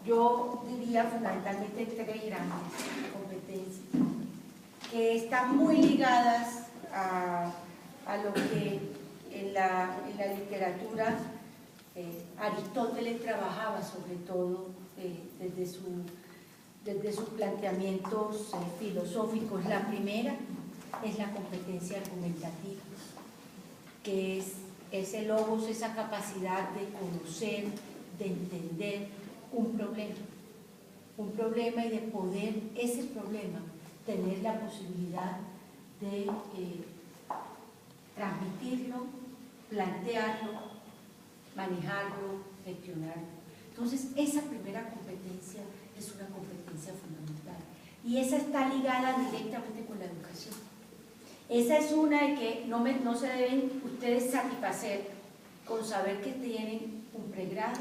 Yo diría fundamentalmente tres grandes competencias que están muy ligadas a lo que en la literatura Aristóteles trabajaba sobre todo desde sus planteamientos filosóficos. La primera es la competencia argumentativa, que es ese logos, esa capacidad de conocer, de entender un problema y de poder ese problema tener la posibilidad de transmitirlo, plantearlo, manejarlo, gestionarlo. Entonces, esa primera competencia es una competencia fundamental y esa está ligada directamente con la educación. Esa es una de que no se deben ustedes satisfacer con saber que tienen un pregrado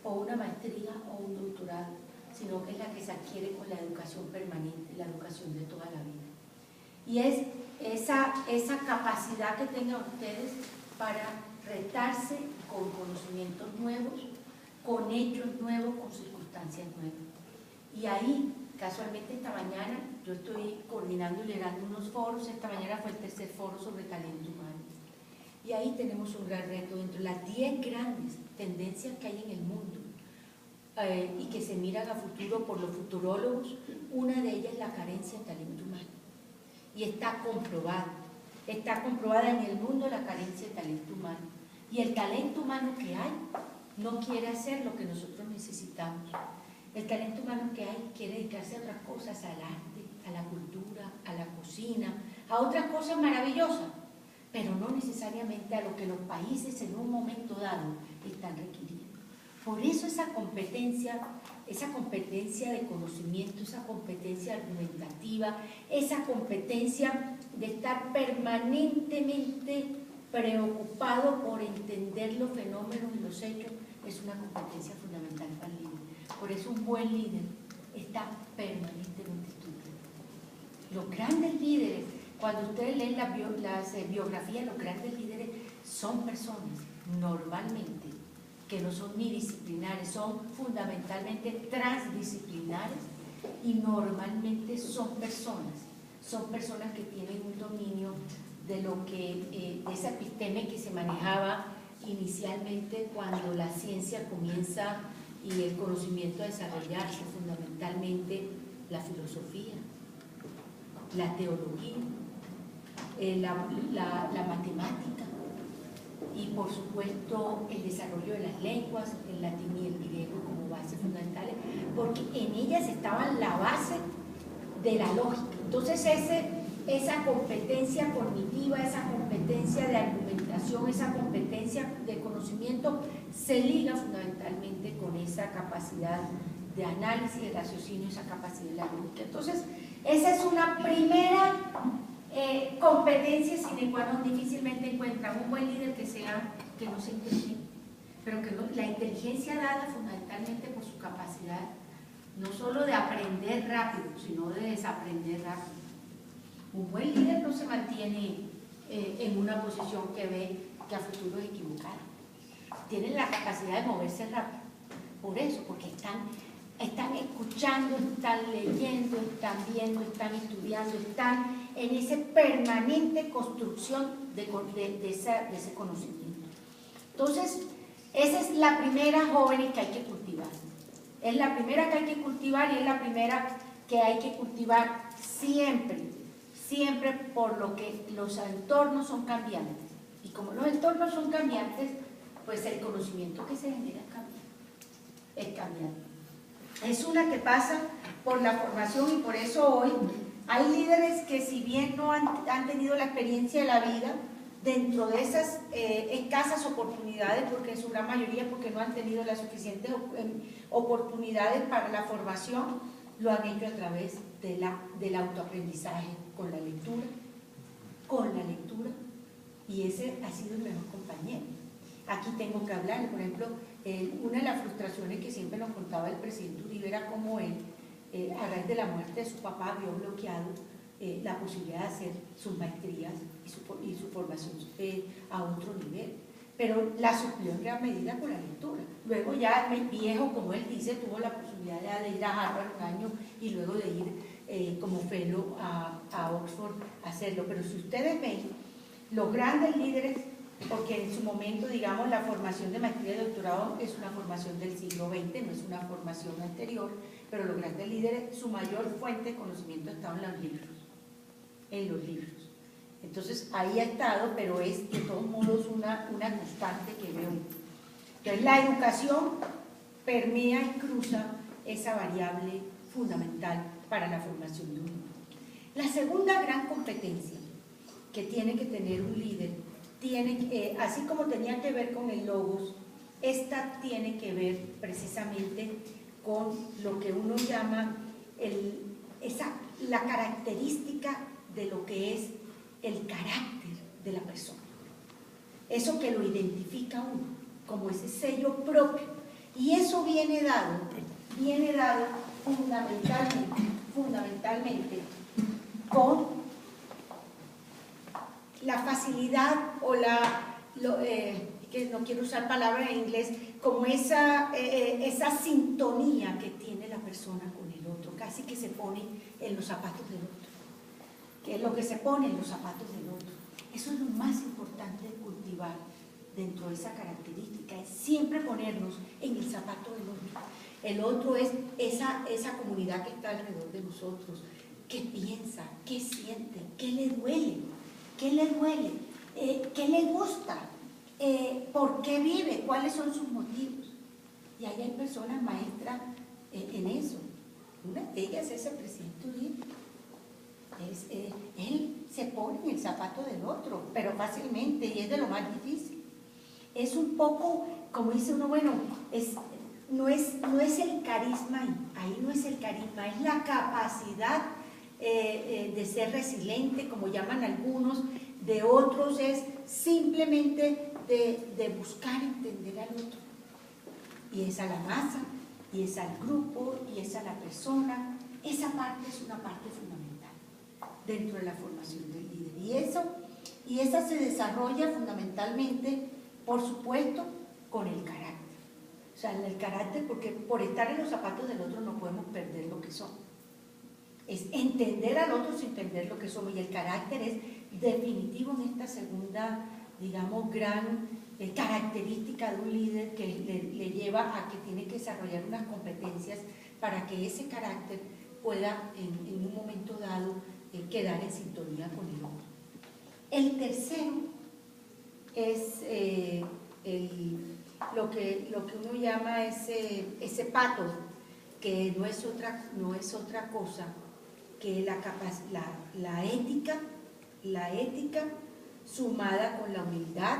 o una maestría o un doctorado, sino que es la que se adquiere con la educación permanente, la educación de toda la vida. Y es esa capacidad que tengan ustedes para retarse con conocimientos nuevos, con hechos nuevos, con circunstancias nuevas. Y ahí, casualmente esta mañana, yo estoy coordinando y liderando unos foros. Esta mañana fue el tercer foro sobre talento humano. Y ahí tenemos un gran reto dentro de las 10 grandes tendencias que hay en el mundo y que se miran a futuro por los futurólogos. Una de ellas es la carencia de talento humano. Y está comprobada en el mundo la carencia de talento humano. Y el talento humano que hay no quiere hacer lo que nosotros necesitamos. El talento humano que hay quiere dedicarse a otras cosas, al arte, a la cultura, a la cocina, a otras cosas maravillosas, pero no necesariamente a lo que los países en un momento dado están requiriendo. Por eso esa competencia de conocimiento, esa competencia argumentativa, esa competencia de estar permanentemente preocupado por entender los fenómenos y los hechos, es una competencia fundamental para el líder. Por eso un buen líder está permanentemente estudiando. Los grandes líderes, cuando ustedes leen las biografías, los grandes líderes son personas normalmente que no son ni disciplinares, son fundamentalmente transdisciplinares y normalmente son personas que tienen un dominio de lo que, de esa episteme que se manejaba inicialmente cuando la ciencia comienza y el conocimiento a desarrollarse, fundamentalmente la filosofía, la teología, la matemática y por supuesto el desarrollo de las lenguas, el latín y el griego como bases fundamentales, porque en ellas estaba la base de la lógica. Entonces esa competencia cognitiva, esa competencia de argumentación, esa competencia de conocimiento se liga fundamentalmente con esa capacidad de análisis, de raciocinio, esa capacidad de la lógica. Entonces, esa es una primera competencia sine qua non. Difícilmente encuentran un buen líder que no sea inteligente, pero que la inteligencia dada fundamentalmente por su capacidad no solo de aprender rápido, sino de desaprender rápido. Un buen líder no se mantiene en una posición que ve que a futuro es equivocada. Tienen la capacidad de moverse rápido. Por eso, porque están escuchando, están leyendo, están viendo, están estudiando, están en esa permanente construcción de ese conocimiento. Entonces, esa es la primera joven que hay que cultivar. Es la primera que hay que cultivar y es la primera que hay que cultivar siempre por lo que los entornos son cambiantes. Y como los entornos son cambiantes, pues el conocimiento que se genera es cambiante. Es una que pasa por la formación y por eso hoy hay líderes que si bien no han tenido la experiencia de la vida, dentro de esas escasas oportunidades, porque en su gran mayoría porque no han tenido las suficientes oportunidades para la formación, lo han hecho a través del autoaprendizaje, con la lectura, y ese ha sido el mejor compañero. Aquí tengo que hablar, por ejemplo, una de las frustraciones que siempre nos contaba el presidente Uribe era cómo él, a raíz de la muerte de su papá, había bloqueado la posibilidad de hacer sus maestrías y su formación a otro nivel. pero la suplió en gran medida con la lectura. Luego ya el viejo, como él dice, tuvo la posibilidad de ir a Harvard un año y luego de ir como fellow a Oxford a hacerlo. Pero si ustedes ven, los grandes líderes, porque en su momento, digamos, la formación de maestría y doctorado es una formación del siglo XX, no es una formación anterior, pero los grandes líderes, su mayor fuente de conocimiento estaba en los libros, Entonces, ahí ha estado, pero es de todos modos una constante que veo. Entonces, la educación permea y cruza esa variable fundamental para la formación de un líder. La segunda gran competencia que tiene que tener un líder, así como tenía que ver con el logos, esta tiene que ver precisamente con lo que uno llama la característica de lo que es el carácter de la persona. Eso que lo identifica a uno, como ese sello propio. Y eso viene dado fundamentalmente con la facilidad o que no quiero usar palabras en inglés, como esa sintonía que tiene la persona con el otro, casi que se pone en los zapatos del otro, que es lo que se pone en los zapatos del otro. Eso es lo más importante de cultivar dentro de esa característica, es siempre ponernos en el zapato del otro. El otro es esa comunidad que está alrededor de nosotros, qué piensa, qué siente, qué le duele, qué le gusta, por qué vive, cuáles son sus motivos. Y ahí hay personas maestras en eso. Una de ellas es el presidente Uribe. Él se pone en el zapato del otro, pero fácilmente, y es de lo más difícil. Es un poco, como dice uno, bueno, no es el carisma, ahí no es el carisma, es la capacidad de ser resiliente, como llaman algunos, de otros es simplemente de buscar entender al otro. Y es a la masa, y es al grupo, y es a la persona. Esa parte es una parte fundamental dentro de la formación del líder. Y esa se desarrolla fundamentalmente, por supuesto, con el carácter. O sea, el carácter, porque por estar en los zapatos del otro no podemos perder lo que somos. Es entender al otro sin entender lo que somos. Y el carácter es definitivo en esta segunda, digamos, gran característica de un líder que le lleva a que tiene que desarrollar unas competencias para que ese carácter pueda en un momento dado quedar en sintonía con el otro. El tercero es lo que uno llama ese pathos, que no es otra cosa que la ética sumada con la humildad,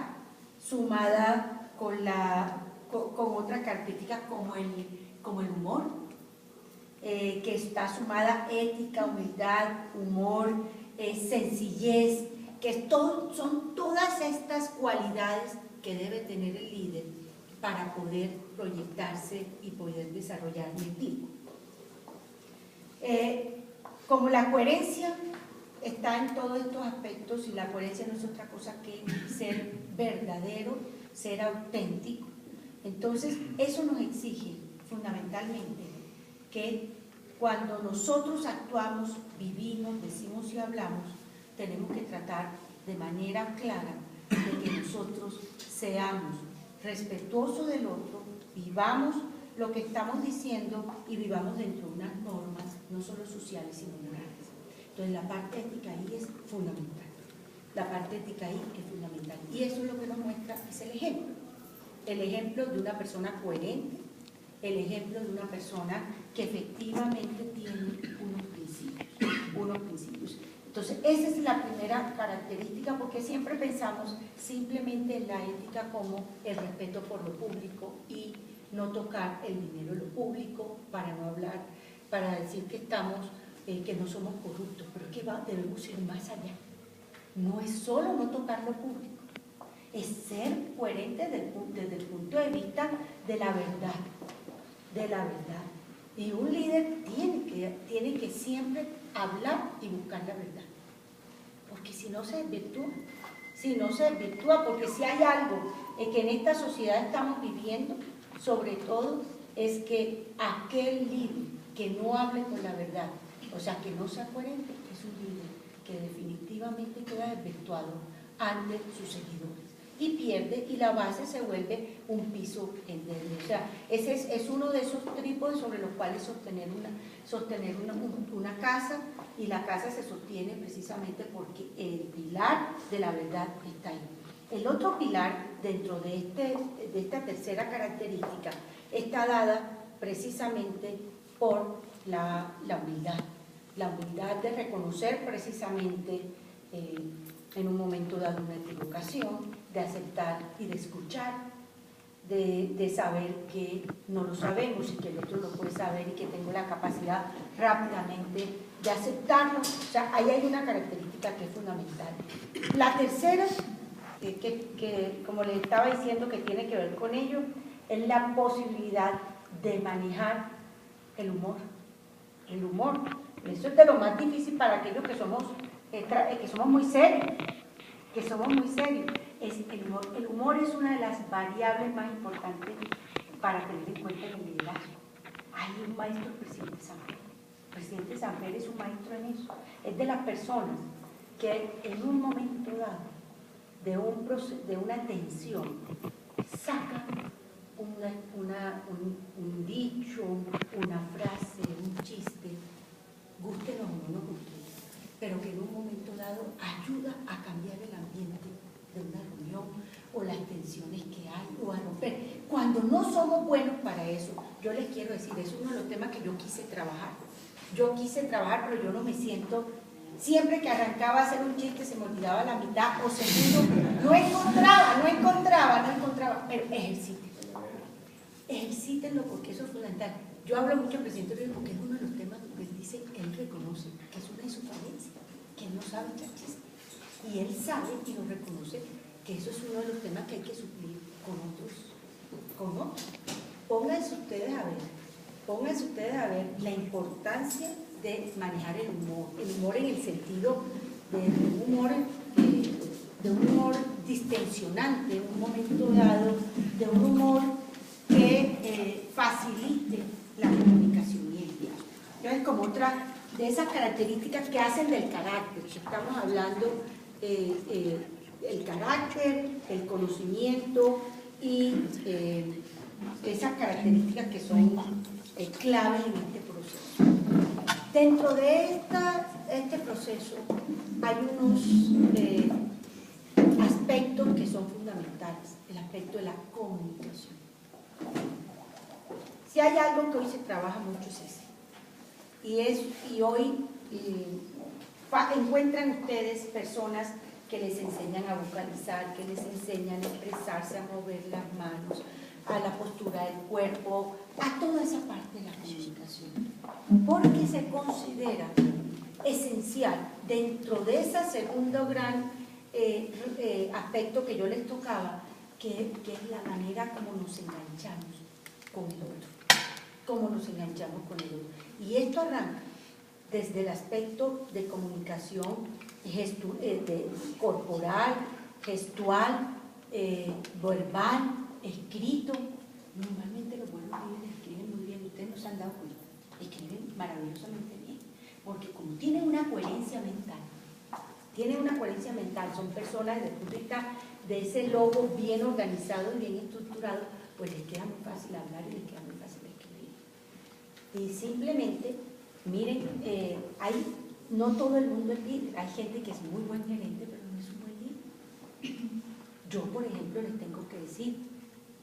sumada con otra característica como el humor, que está sumada ética, humildad, humor, sencillez, que son todas estas cualidades que debe tener el líder para poder proyectarse y poder desarrollar un equipo. Como la coherencia está en todos estos aspectos, y la coherencia no es otra cosa que ser verdadero, ser auténtico, entonces eso nos exige fundamentalmente que cuando nosotros actuamos, vivimos, decimos y hablamos, tenemos que tratar de manera clara de que nosotros seamos respetuosos del otro, vivamos lo que estamos diciendo y vivamos dentro de unas normas, no solo sociales, sino morales. Entonces la parte ética ahí es fundamental. La parte ética ahí es fundamental. Y eso es lo que nos muestra, es el ejemplo. El ejemplo de una persona coherente, el ejemplo de una persona que efectivamente tiene unos principios. Entonces, esa es la primera característica, porque siempre pensamos simplemente en la ética como el respeto por lo público y no tocar el dinero de lo público, para no hablar, para decir que que no somos corruptos, pero es que debemos ir más allá. No es solo no tocar lo público, es ser coherente desde el punto de vista de la verdad, Y un líder tiene que siempre hablar y buscar la verdad, porque si no se desvirtúa, porque si hay algo que en esta sociedad estamos viviendo, sobre todo, es que aquel líder que no hable con la verdad, o sea, que no sea coherente, es un líder que definitivamente queda desvirtuado ante sus seguidores y pierde, y la base se vuelve un piso endeble. O sea, ese es uno de esos trípodes sobre los cuales sostener una casa, y la casa se sostiene precisamente porque el pilar de la verdad está ahí. El otro pilar dentro de esta tercera característica está dada precisamente por la humildad de reconocer precisamente en un momento dado una equivocación, de aceptar y de escuchar, de saber que no lo sabemos y que el otro lo puede saber y que tengo la capacidad rápidamente de aceptarlo. O sea, ahí hay una característica que es fundamental. La tercera, que como les estaba diciendo que tiene que ver con ello, es la posibilidad de manejar el humor. El humor, eso es de lo más difícil para aquellos que somos muy serios, el humor es una de las variables más importantes para tener en cuenta en el liderazgo. Hay un maestro, el presidente Sanfer. El presidente Sanfer es un maestro en eso. Es de las personas que en un momento dado de una tensión sacan un dicho, una frase, un chiste, gústenos o no nos guste, pero que en un momento dado ayuda a cambiar el ambiente de una reunión o las tensiones que hay o a romper. Cuando no somos buenos para eso, yo les quiero decir, es uno de los temas que yo quise trabajar. Pero yo no me siento, siempre que arrancaba a hacer un chiste se me olvidaba la mitad o segundo, no encontraba, pero ejercítenlo porque eso es fundamental. Yo hablo mucho al presidente porque es uno de los temas que él dice, él reconoce que es una de sus falencias, que él no sabe echar chistes. Y él sabe y lo reconoce que eso es uno de los temas que hay que suplir con otros. Pónganse ustedes a ver la importancia de manejar el humor en el sentido de un humor distensionante, en un momento dado, de un humor que facilite la comunicación y el diálogo. Entonces, como otra de esas características que hacen del carácter, estamos hablando el carácter, el conocimiento y esas características que son claves en este proceso. Dentro de este proceso hay unos aspectos que son fundamentales, el aspecto de la comunicación. Si hay algo que hoy se trabaja mucho es ese, y hoy encuentran ustedes personas que les enseñan a vocalizar, que les enseñan a expresarse, a mover las manos, a la postura del cuerpo, a toda esa parte de la comunicación, porque se considera esencial dentro de ese segundo gran aspecto que yo les tocaba, que es la manera como nos enganchamos con el otro, y esto arranca desde el aspecto de comunicación corporal, gestual, verbal, escrito. Normalmente los buenos líderes escriben muy bien, ustedes no se han dado cuenta, escriben maravillosamente bien, porque como tienen una coherencia mental, son personas desde el punto de vista de ese logo bien organizado y bien estructurado, pues les queda muy fácil hablar y les queda muy fácil escribir. Y simplemente, miren, no todo el mundo es líder, hay gente que es muy buen gerente, pero no es un buen líder. Yo, por ejemplo, les tengo que decir,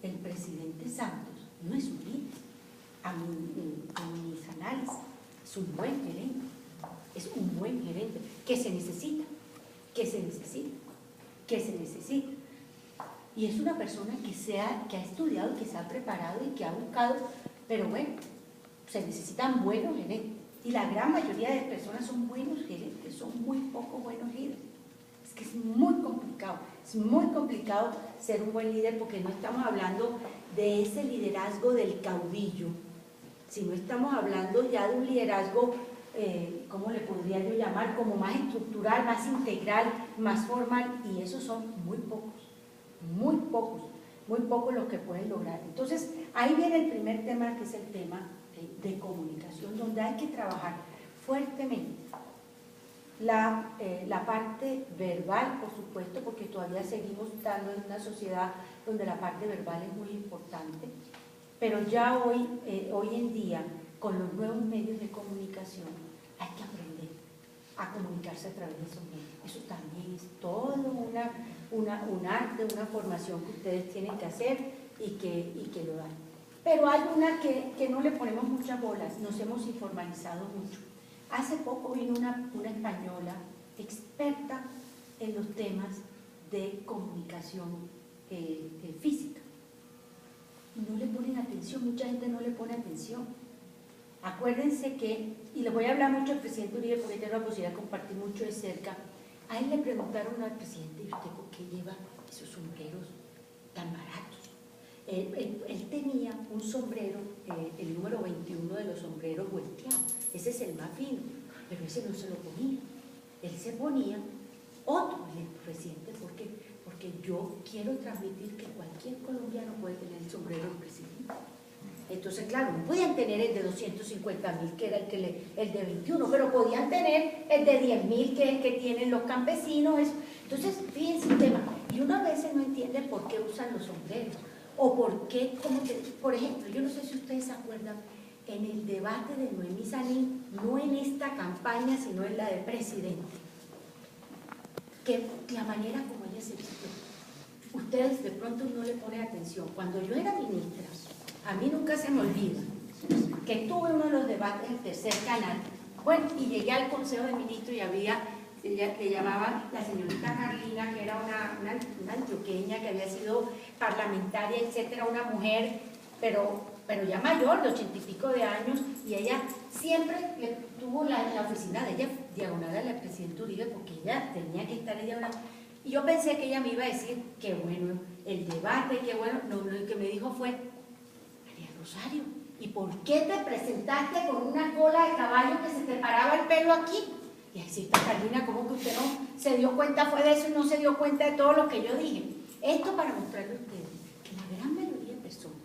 el presidente Santos no es un líder. A mis análisis, es un buen gerente, que se necesita. Y es una persona que ha estudiado, que se ha preparado y que ha buscado, pero bueno, se necesitan buenos gerentes. Y la gran mayoría de personas son buenos gerentes, son muy pocos buenos líderes. Es que es muy complicado ser un buen líder, porque no estamos hablando de ese liderazgo del caudillo, sino estamos hablando ya de un liderazgo, ¿cómo le podría yo llamar? Como más estructural, más integral, más formal, y esos son muy pocos. muy pocos los que pueden lograr. Entonces, ahí viene el primer tema, que es el tema de comunicación, donde hay que trabajar fuertemente la parte verbal, por supuesto, porque todavía seguimos estando en una sociedad donde la parte verbal es muy importante, pero ya hoy en día, con los nuevos medios de comunicación, hay que aprender a comunicarse a través de esos medios. Eso también es todo un arte, una formación que ustedes tienen que hacer y que lo dan. Pero hay una que no le ponemos muchas bolas, nos hemos informalizado mucho. Hace poco vino una española experta en los temas de comunicación física. Y no le ponen atención, mucha gente no le pone atención. Acuérdense que, y les voy a hablar mucho del presidente Uribe porque tengo la posibilidad de compartir mucho de cerca, a él le preguntaron al presidente, ¿y usted por qué lleva esos sombreros tan baratos? Él tenía un sombrero, el número 21 de los sombreros volteados, ese es el más fino, pero ese no se lo ponía, él se ponía otro, el presidente, ¿por qué? Porque yo quiero transmitir que cualquier colombiano puede tener el sombrero del presidente. Entonces, claro, no podían tener el de 250.000, que era el de 21, pero podían tener el de 10.000, que es el que tienen los campesinos. Entonces, fíjense el tema. Y uno a veces no entiende por qué usan los sombreros. O por qué, por ejemplo, yo no sé si ustedes se acuerdan, en el debate de Noemí Sanín, no en esta campaña, sino en la de presidente, que la manera como ella se vistió, ustedes de pronto no le ponen atención. Cuando yo era ministra, a mí nunca se me olvida que tuve uno de los debates del Tercer Canal, bueno, y llegué al Consejo de Ministros y había, le llamaban la señorita Carlina, que era una antioqueña que había sido parlamentaria, etcétera, una mujer, pero ya mayor, de 80 y pico de años, y ella siempre tuvo la oficina de ella diagonal a la presidenta Uribe, porque ella tenía que estar en diagonal. Y yo pensé que ella me iba a decir, qué bueno el debate, qué bueno. No, lo que me dijo fue, María Rosario, ¿y por qué te presentaste con una cola de caballo que se te paraba el pelo aquí? Y así, Carolina, ¿cómo que usted no se dio cuenta fue de eso y no se dio cuenta de todo lo que yo dije? Esto para mostrarle a ustedes que la gran mayoría de personas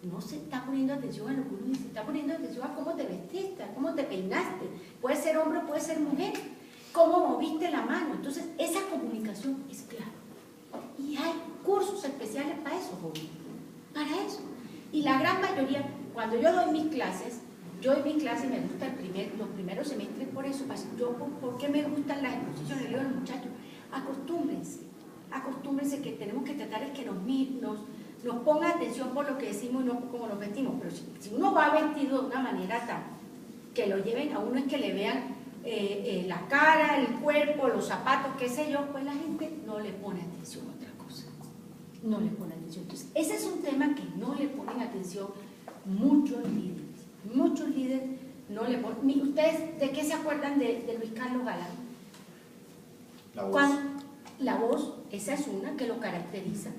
no se está poniendo atención a lo que uno dice, se está poniendo atención a cómo te vestiste, a cómo te peinaste. Puede ser hombre, puede ser mujer. Cómo moviste la mano. Entonces, esa comunicación es clara. Y hay cursos especiales para eso, jóvenes. Para eso. Y la gran mayoría, cuando yo doy mis clases y me gusta los primeros semestres por eso. ¿Por qué me gustan las exposiciones? Le digo a los muchachos, acostúmbrense que tenemos que tratar de que nos ponga atención por lo que decimos y no como nos vestimos. Pero si uno va vestido de una manera tan que lo lleven a uno, es que le vean la cara, el cuerpo, los zapatos, qué sé yo, pues la gente no le pone atención a otra cosa. No le pone atención. Entonces, ese es un tema que no le ponen atención muchos líderes. Muchos líderes no le ponen. ¿Ustedes de qué se acuerdan de Luis Carlos Galán? La voz. La voz, esa es una que lo caracteriza.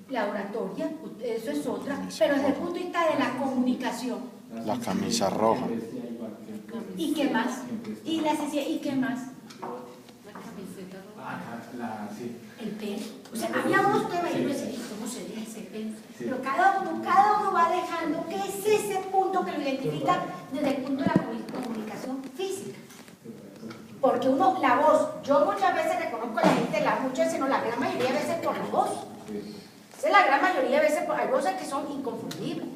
La oratoria, eso es otra. Pero desde el punto de vista de la comunicación. La camisa roja. ¿Y qué más? ¿Y qué más? Sí. El pelo. O sea, había unos temas y yo decía, ¿cómo sería ese pelo? Sí. Pero cada uno va dejando que es ese punto que lo identifica desde el punto de la comunicación física. Porque la voz, yo muchas veces reconozco a la gente, sino la gran mayoría de veces por la voz. Esa es la gran mayoría de veces, hay voces que son inconfundibles.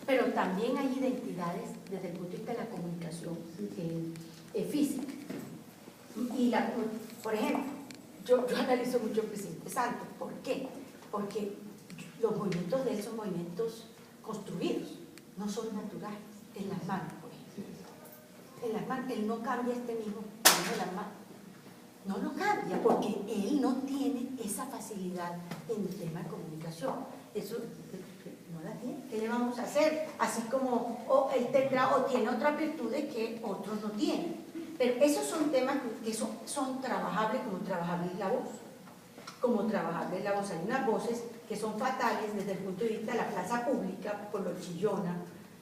Pero también hay identidades desde el punto de vista de la comunicación física. Por ejemplo, yo analizo mucho al presidente Santos. ¿Por qué? Porque los movimientos de él son movimientos construidos, no son naturales. En las manos, por ejemplo. En las manos, él no cambia mismo de las manos. No lo cambia porque él no tiene esa facilidad en el tema de comunicación. Eso no la tiene. ¿Qué le vamos a hacer? Así como él tendrá o tiene otras virtudes que otros no tienen. Pero esos son temas que son trabajables, como trabajable es la voz. Como trabajable es la voz. Hay unas voces que son fatales desde el punto de vista de la plaza pública, por lo chillona,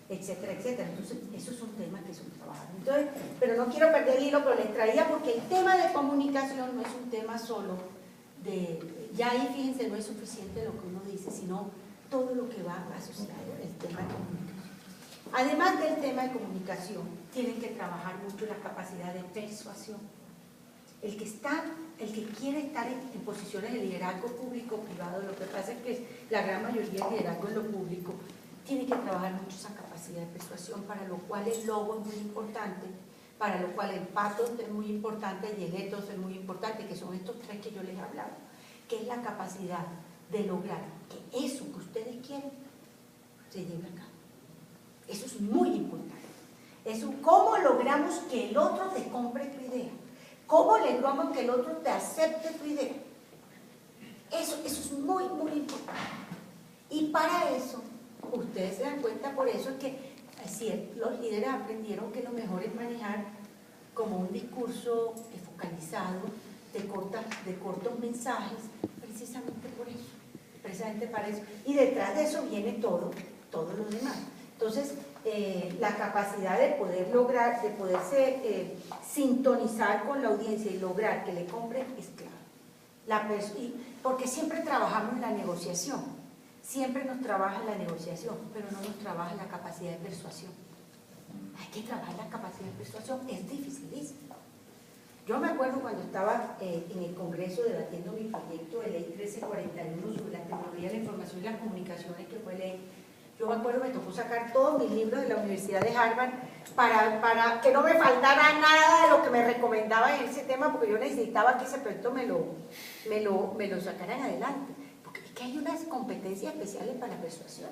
etcétera, etcétera. Entonces, esos son temas que son trabajables. Entonces, pero no quiero perder el hilo, pero les traía porque el tema de comunicación no es un tema solo ya ahí, fíjense, no es suficiente lo que uno dice. dice, sino todo lo que va asociado al tema de comunicación. Además del tema de comunicación, tienen que trabajar mucho la capacidad de persuasión. El que quiere estar en posiciones de liderazgo público-privado, lo que pasa es que la gran mayoría de liderazgo en lo público, tiene que trabajar mucho esa capacidad de persuasión, para lo cual el logo es muy importante, para lo cual el pathos es muy importante y el ethos es muy importante, que son estos tres que yo les he hablado, que es la capacidad de lograr que eso que ustedes quieren se lleve a cabo. Eso es muy importante. Eso, ¿cómo logramos que el otro te compre tu idea? ¿Cómo logramos que el otro te acepte tu idea? Eso es muy, muy importante. Y para eso, ustedes se dan cuenta, por eso es que los líderes aprendieron que lo mejor es manejar como un discurso focalizado, de cortos mensajes, precisamente por eso, precisamente para eso. Y detrás de eso viene todo lo demás. Entonces, la capacidad de poder lograr, de poderse sintonizar con la audiencia y lograr que le compren es clave. Porque siempre trabajamos en la negociación, siempre nos trabaja la negociación, pero no nos trabaja la capacidad de persuasión. Hay que trabajar la capacidad de persuasión, es dificilísimo. Yo me acuerdo cuando estaba en el Congreso debatiendo mi proyecto de ley 1341 sobre la tecnología de la información y las comunicaciones, que fue ley. Yo me acuerdo, me tocó sacar todos mis libros de la Universidad de Harvard para que no me faltara nada de lo que me recomendaba en ese tema, porque yo necesitaba que ese proyecto me lo sacaran adelante. Porque es que hay unas competencias especiales para la persuasión,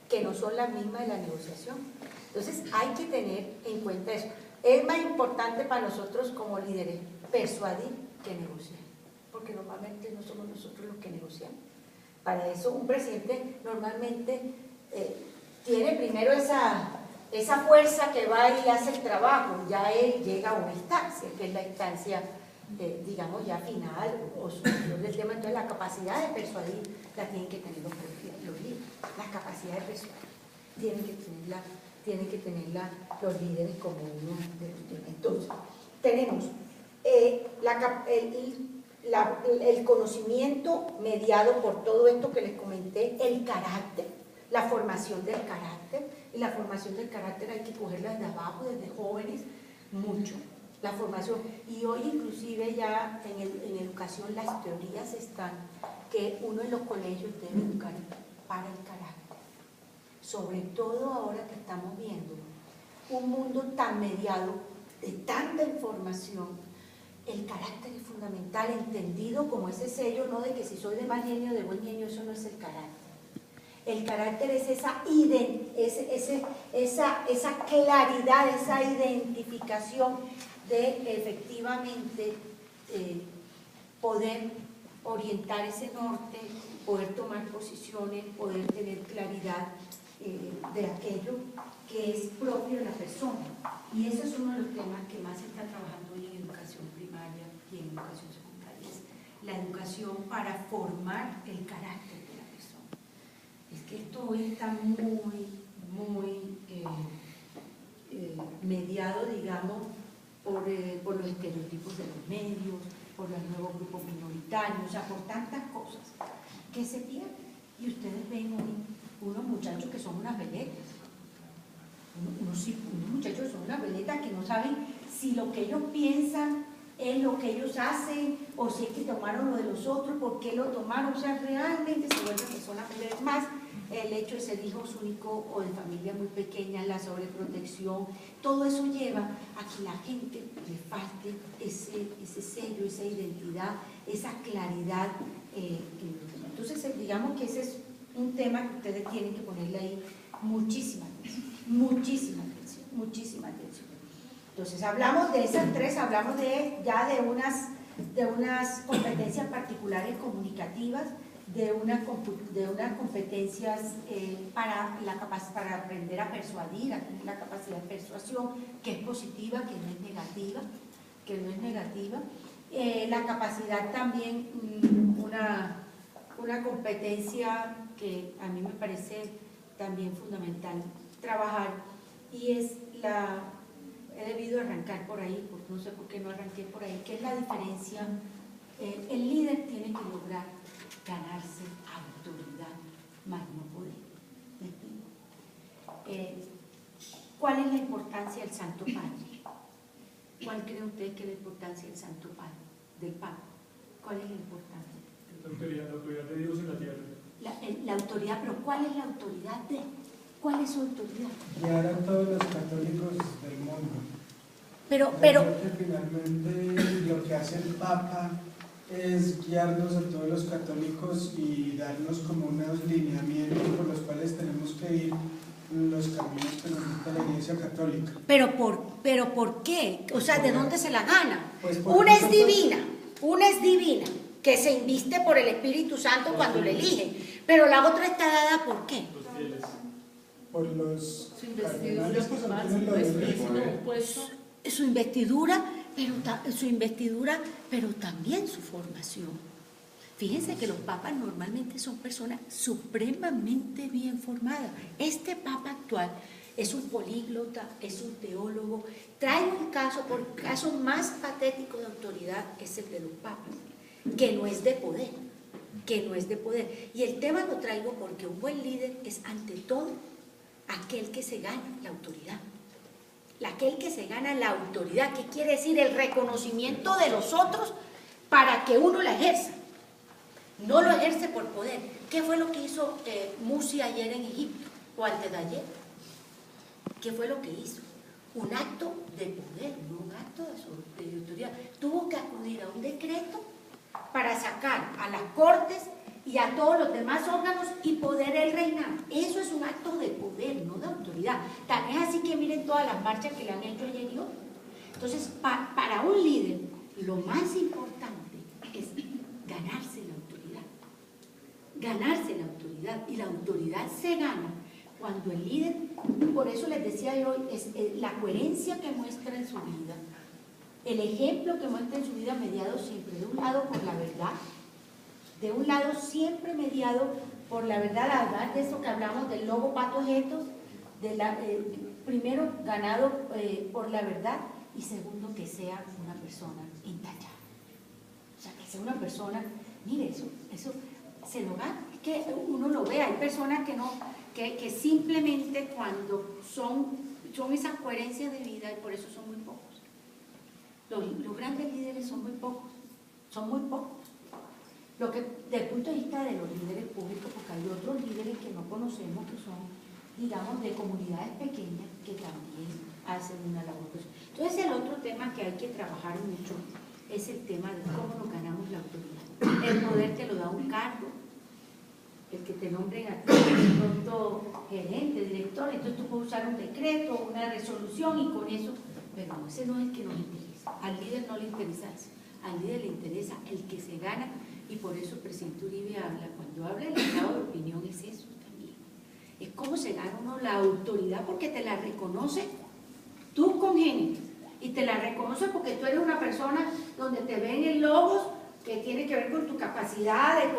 que no son las mismas de la negociación. Entonces hay que tener en cuenta eso. Es más importante para nosotros como líderes persuadir que negociar, porque normalmente no somos nosotros los que negociamos. Para eso un presidente normalmente tiene primero esa fuerza que va y hace el trabajo, ya él llega a una instancia, que es la instancia, digamos, ya final o superior del tema. Entonces la capacidad de persuadir la tienen que tener los líderes, la capacidad de persuadir tienen que tenerla los líderes como uno de los temas. Entonces, tenemos el conocimiento mediado por todo esto que les comenté, el carácter, la formación del carácter, y la formación del carácter hay que cogerla desde abajo, desde jóvenes, mucho, la formación. Y hoy inclusive ya en educación las teorías están que uno en los colegios debe educar para el carácter. Sobre todo ahora que estamos viendo un mundo tan mediado, de tanta información, el carácter es fundamental, entendido como ese sello, no de que si soy de mal genio o de buen genio, eso no es el carácter. El carácter es esa claridad, esa identificación de efectivamente poder orientar ese norte, poder tomar posiciones, poder tener claridad de aquello que es propio de la persona. Y ese es uno de los temas que más se está trabajando hoy en educación primaria y en educación secundaria, es la educación para formar el carácter de la persona. Es que esto hoy está muy mediado, digamos, por los estereotipos de los medios, por los nuevos grupos minoritarios, o sea, por tantas cosas que se pierden. Y ustedes ven hoy unos muchachos que son unas veletas, unos muchachos que son unas veletas que no saben si lo que ellos piensan es lo que ellos hacen, o si es que tomaron lo de los otros, por qué lo tomaron. O sea, realmente se vuelven personas mujeres más. El hecho de ser hijos únicos o de familias muy pequeñas, la sobreprotección, todo eso lleva a que la gente le falte ese sello, esa identidad, esa claridad. Entonces, digamos que ese es un tema que ustedes tienen que ponerle ahí muchísima atención, muchísima atención. Entonces, hablamos de esas tres, hablamos ya de unas competencias particulares comunicativas, de unas competencias para aprender a persuadir, a tener la capacidad de persuasión, que es positiva, que no es negativa, la capacidad también, una competencia que a mí me parece también fundamental trabajar, y es he debido arrancar por ahí, porque no sé por qué no arranqué por ahí, que es la diferencia. El líder tiene que lograr ganarse autoridad más no poder. ¿Me explico? ¿Cuál es la importancia del Santo Padre? ¿Cuál cree usted que es la importancia del Santo Padre, del Papa? ¿Cuál es la importancia? La autoridad de Dios en la tierra. La autoridad, pero ¿cuál es la autoridad de? ¿Cuál es su autoridad? Guiar a todos los católicos del mundo. Pero creo que finalmente lo que hace el Papa es guiarnos a todos los católicos y darnos como unos lineamientos por los cuales tenemos que ir los caminos que nos dicta la Iglesia Católica. ¿Pero por qué? O sea, ¿de dónde se la gana? Pues una es divina, que se inviste por el Espíritu Santo cuando le elige, pero la otra está dada ¿por qué? Los fieles. Por los Su investidura cardenales que sostienen lo del Su investidura, pero también su formación. Fíjense que los papas normalmente son personas supremamente bien formadas. Este papa actual es un políglota, es un teólogo. Trae un caso, por el caso más patético de autoridad es el de los papas, que no es de poder, Y el tema lo traigo porque un buen líder es ante todo aquel que se gana la autoridad. Aquel que se gana la autoridad, que quiere decir el reconocimiento de los otros para que uno la ejerza. No lo ejerce por poder. ¿Qué fue lo que hizo Mursi ayer en Egipto? O antes de ayer. ¿Qué fue lo que hizo? Un acto de poder, no un acto de autoridad. Tuvo que acudir a un decreto para sacar a las cortes y a todos los demás órganos y poder él reinar. Eso es un acto de poder, no de autoridad. Tan es así que miren todas las marchas que le han hecho ayer y hoy. Entonces, para un líder, lo más importante es ganarse la autoridad. Ganarse la autoridad. Y la autoridad se gana cuando el líder, por eso les decía yo hoy, es la coherencia que muestra en su vida, el ejemplo que muestra en su vida mediado siempre, de un lado por la verdad, de un lado siempre mediado por la verdad, además de eso que hablamos del lobo patos jetos, primero ganado por la verdad y segundo que sea una persona intachable. O sea, que sea una persona, mire, eso se lo gana, es que uno lo ve, hay personas que simplemente cuando son esas coherencias de vida y por eso son muy pocos. Los grandes líderes son muy pocos. Lo que, desde el punto de vista de los líderes públicos, porque hay otros líderes que no conocemos que son, digamos, de comunidades pequeñas que también hacen una labor. Entonces el otro tema que hay que trabajar mucho es el tema de cómo nos ganamos la autoridad. El poder te lo da un cargo, el que te nombren a ti, de pronto gerente, director, entonces tú puedes usar un decreto, una resolución y con eso, pero ese no es el que nos interesa. Al líder no le interesa eso, al líder le interesa el que se gana. Y por eso el presidente Uribe habla, cuando habla del estado de opinión es eso también. Es cómo se gana uno la autoridad porque te la reconoce tus congéneres y te la reconoce porque tú eres una persona donde te ven en logos que tiene que ver con tu capacidad de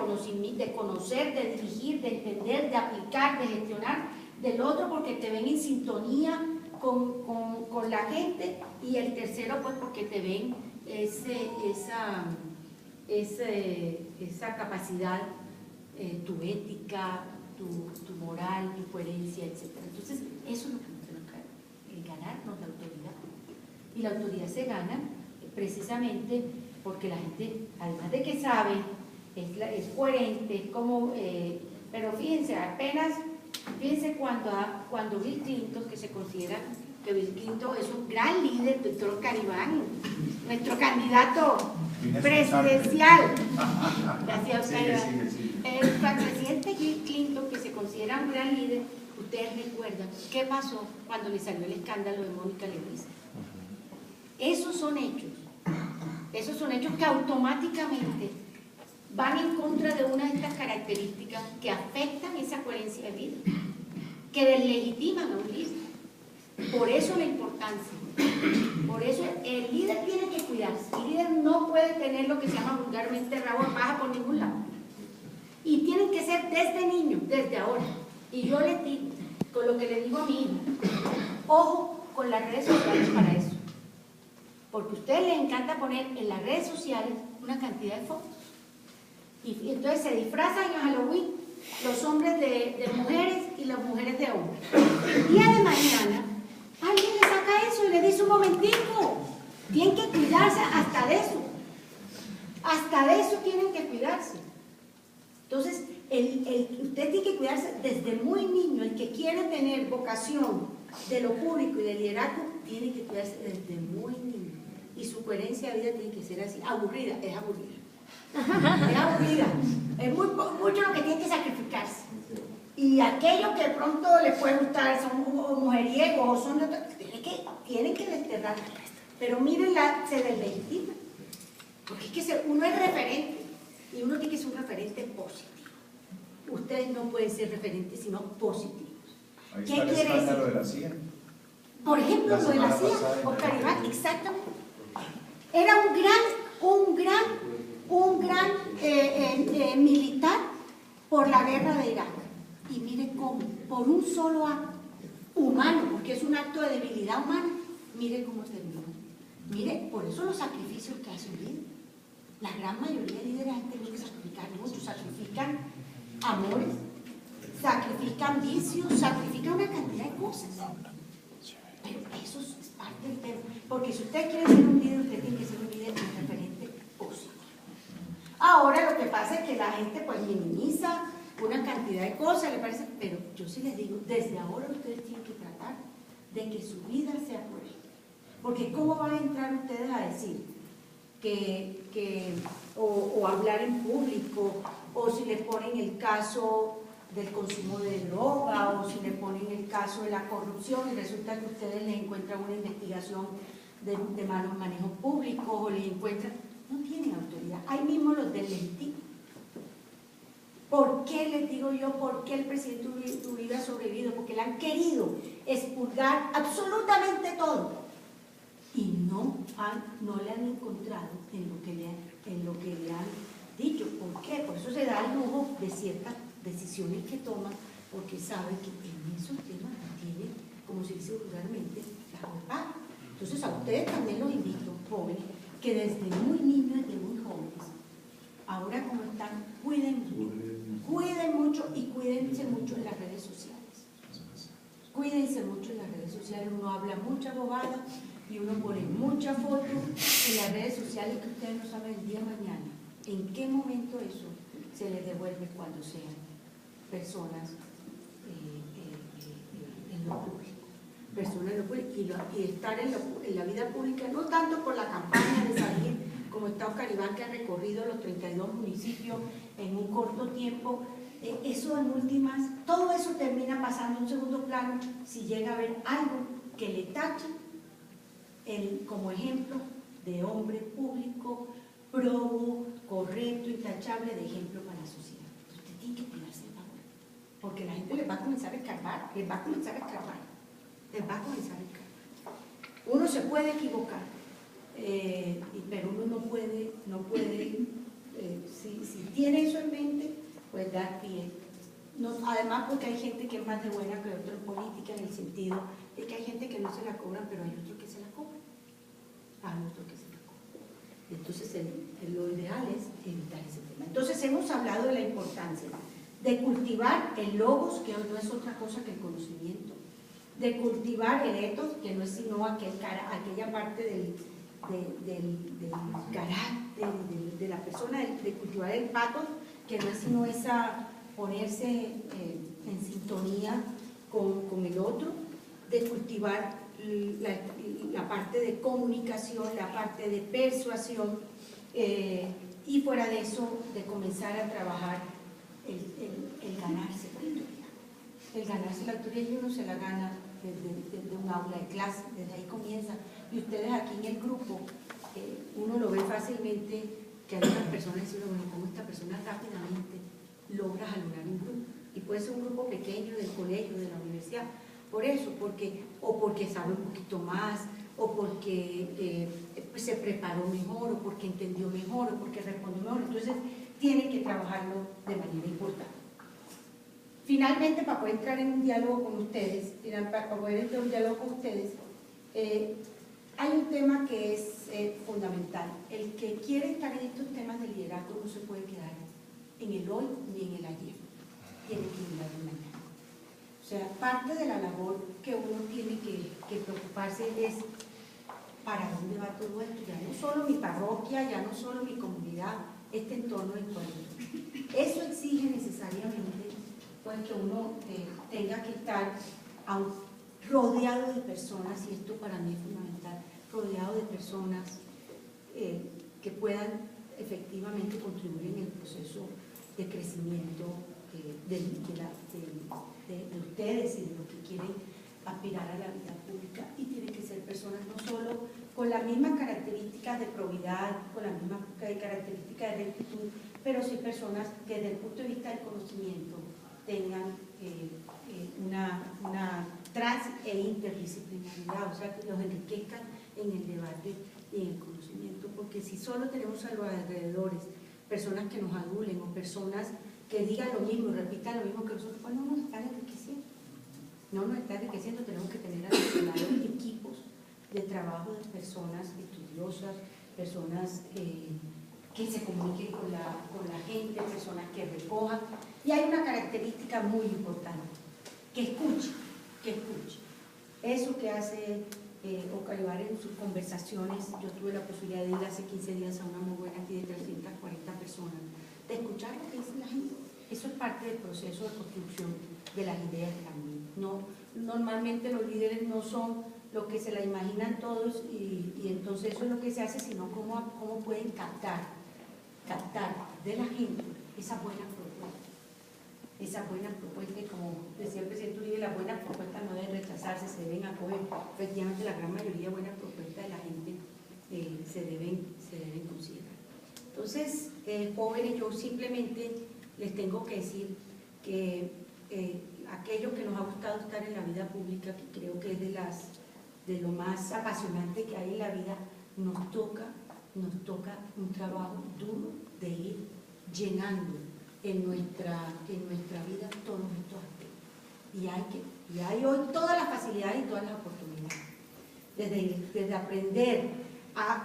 conocer, de dirigir, de entender, de aplicar, de gestionar, del otro porque te ven en sintonía con la gente y el tercero pues porque te ven esa capacidad, tu ética, tu moral, tu coherencia, etc. Entonces, eso es lo que nos tenemos que hacer, el ganarnos la autoridad. Y la autoridad se gana precisamente porque la gente, además de que sabe, es coherente, es como, pero fíjense, fíjense cuando Bill Clinton, que se considera que Bill Clinton es un gran líder, doctor Caribán, nuestro candidato presidencial. Gracias, sí. El presidente Bill Clinton, que se considera un gran líder, ustedes recuerdan qué pasó cuando le salió el escándalo de Mónica Lewinsky. Esos son hechos que automáticamente van en contra de una de estas características que afectan esa coherencia de vida, que deslegitiman a un líder. Por eso la importancia, por eso el líder tiene que cuidarse. El líder no puede tener lo que se llama vulgarmente rabo de paja por ningún lado. Y tienen que ser desde niños, desde ahora. Y yo les digo, con lo que le digo a mi hijo, ojo con las redes sociales para eso. Porque a ustedes les encanta poner en las redes sociales una cantidad de fotos. Y entonces se disfrazan en Halloween los hombres de mujeres y las mujeres de hombres. El día de mañana, alguien le saca eso y le dice un momentico, tienen que cuidarse hasta de eso. Hasta de eso tienen que cuidarse. Entonces, usted tiene que cuidarse desde muy niño. El que quiere tener vocación de lo público y de liderazgo, tiene que cuidarse desde muy niño. Y su coherencia de vida tiene que ser así. Aburrida, es aburrida. Es aburrida. Es mucho lo que tiene que sacrificarse. Y aquello que de pronto les puede gustar, son mujeriegos, son de tienen que desterrar. Pero mírenla, se deslegitima. Porque es que uno es referente. Y uno tiene que ser un referente positivo. Ustedes no pueden ser referentes, sino positivos. Ahí ¿Qué está el quiere escándalo decir? de la CIA. Por ejemplo, lo de la CIA, Oscar Iván, exactamente. Era un gran militar por la guerra de Irak. Y mire cómo, por un solo acto humano, porque es un acto de debilidad humana, mire cómo terminó. Mire, por eso los sacrificios que hace un líder. La gran mayoría de líderes han tenido que sacrificar mucho, sacrifican amores, sacrifican vicios, sacrifican una cantidad de cosas. Pero eso es parte del tema. Porque si usted quiere ser un líder, usted tiene que ser un líder con referente positivo. Ahora lo que pasa es que la gente pues minimiza una cantidad de cosas, le parece, pero yo sí les digo, desde ahora ustedes tienen que tratar de que su vida sea correcta. Porque ¿cómo van a entrar ustedes a decir o hablar en público, o si le ponen el caso del consumo de droga, o si le ponen el caso de la corrupción y resulta que ustedes le encuentran una investigación de malos manejos públicos, o le encuentran, no tienen autoridad. Ahí mismo los del lentico. ¿Por qué les digo yo? ¿Por qué el presidente Uribe ha sobrevivido? Porque le han querido expurgar absolutamente todo y no le han encontrado en lo que le han dicho. ¿Por qué? Por eso se da el lujo de ciertas decisiones que toma, porque sabe que en esos temas tiene, como se dice vulgarmente, la verdad. Entonces a ustedes también los invito, jóvenes, que desde muy niños, desde muy jóvenes, ahora como están, cuiden mucho y cuídense mucho en las redes sociales. Cuídense mucho en las redes sociales. Uno habla mucha bobada y uno pone mucha foto en las redes sociales que ustedes no saben el día de mañana en qué momento eso se les devuelve cuando sean personas en lo público. Personas en lo público y estar en la vida pública, no tanto por la campaña de salir, como está Oscar Iván, que ha recorrido los 32 municipios en un corto tiempo. Eso en últimas, todo eso termina pasando en un segundo plano si llega a haber algo que le tache como ejemplo de hombre público, probo, correcto, intachable, de ejemplo para la sociedad. Usted tiene que cuidarse el favor, porque la gente les va a comenzar a escarbar, Uno se puede equivocar, pero uno no puede si tiene eso en mente, pues dar pie. No, además porque hay gente que es más de buena que otra en política, en el sentido de que hay gente que no se la cobran, pero hay otros que se la cobran. Entonces lo ideal es evitar ese tema. Entonces hemos hablado de la importancia de cultivar el logos, que no es otra cosa que el conocimiento, de cultivar el ethos, que no es sino aquella parte del carácter de la persona, de cultivar el pathos, que no es sino esa ponerse en sintonía con el otro, de cultivar la parte de comunicación, la parte de persuasión, y fuera de eso, de comenzar a trabajar el ganarse la autoridad. El ganarse la autoridad, y uno se la gana desde un aula de clase, desde ahí comienza. Y ustedes aquí en el grupo, uno lo ve fácilmente, que hay unas personas diciendo, bueno, ¿cómo esta persona rápidamente logra jalunar un grupo? Y puede ser un grupo pequeño del colegio, de la universidad. Por eso, porque sabe un poquito más, o porque se preparó mejor, o porque entendió mejor, o porque respondió mejor. Entonces, tiene que trabajarlo de manera importante. Finalmente, para poder entrar en un diálogo con ustedes, hay un tema que es fundamental. El que quiere estar en estos temas de liderazgo no se puede quedar en el hoy ni en el ayer. tiene que mirar de mañana. O sea, parte de la labor que uno tiene que preocuparse es para dónde va todo esto, ya no solo mi parroquia, ya no solo mi comunidad, este entorno del cual vivo. Eso exige necesariamente pues, que uno tenga que estar rodeado de personas, y esto para mí es fundamental, rodeado de personas que puedan efectivamente contribuir en el proceso de crecimiento de ustedes y de los que quieren aspirar a la vida pública, y tienen que ser personas no solo con las mismas características de probidad, con las mismas características de rectitud, pero sí personas que desde el punto de vista del conocimiento tengan una trans e interdisciplinaridad, o sea, que los enriquezcan en el debate y en el conocimiento, porque si solo tenemos a los alrededores personas que nos adulen o personas que digan lo mismo y repitan lo mismo que nosotros, pues no nos están enriqueciendo. No nos está enriqueciendo, tenemos que tener adicionales equipos de trabajo de personas estudiosas, personas que se comuniquen con la gente, personas que recojan. Y hay una característica muy importante, que escuche. Eso que hace Oscar Ibar en sus conversaciones, yo tuve la posibilidad de ir hace 15 días a una muy buena aquí de 340 personas, de escuchar lo que dice la gente. Eso es parte del proceso de construcción de las ideas también. No, normalmente los líderes no son lo que se la imaginan todos y entonces eso es lo que se hace, sino cómo pueden captar de la gente esa buena propuesta. Esa buena propuesta, y como decía el presidente Uribe, las buenas propuestas no deben rechazarse, se deben acoger. Efectivamente, la gran mayoría de buenas propuestas de la gente se deben considerar. Entonces, jóvenes, yo simplemente les tengo que decir que aquellos que nos ha gustado estar en la vida pública, que creo que es de lo más apasionante que hay en la vida, nos toca un trabajo duro de ir llenando en nuestra vida todos estos aspectos. Y hay hoy todas las facilidades y todas las oportunidades. Desde aprender,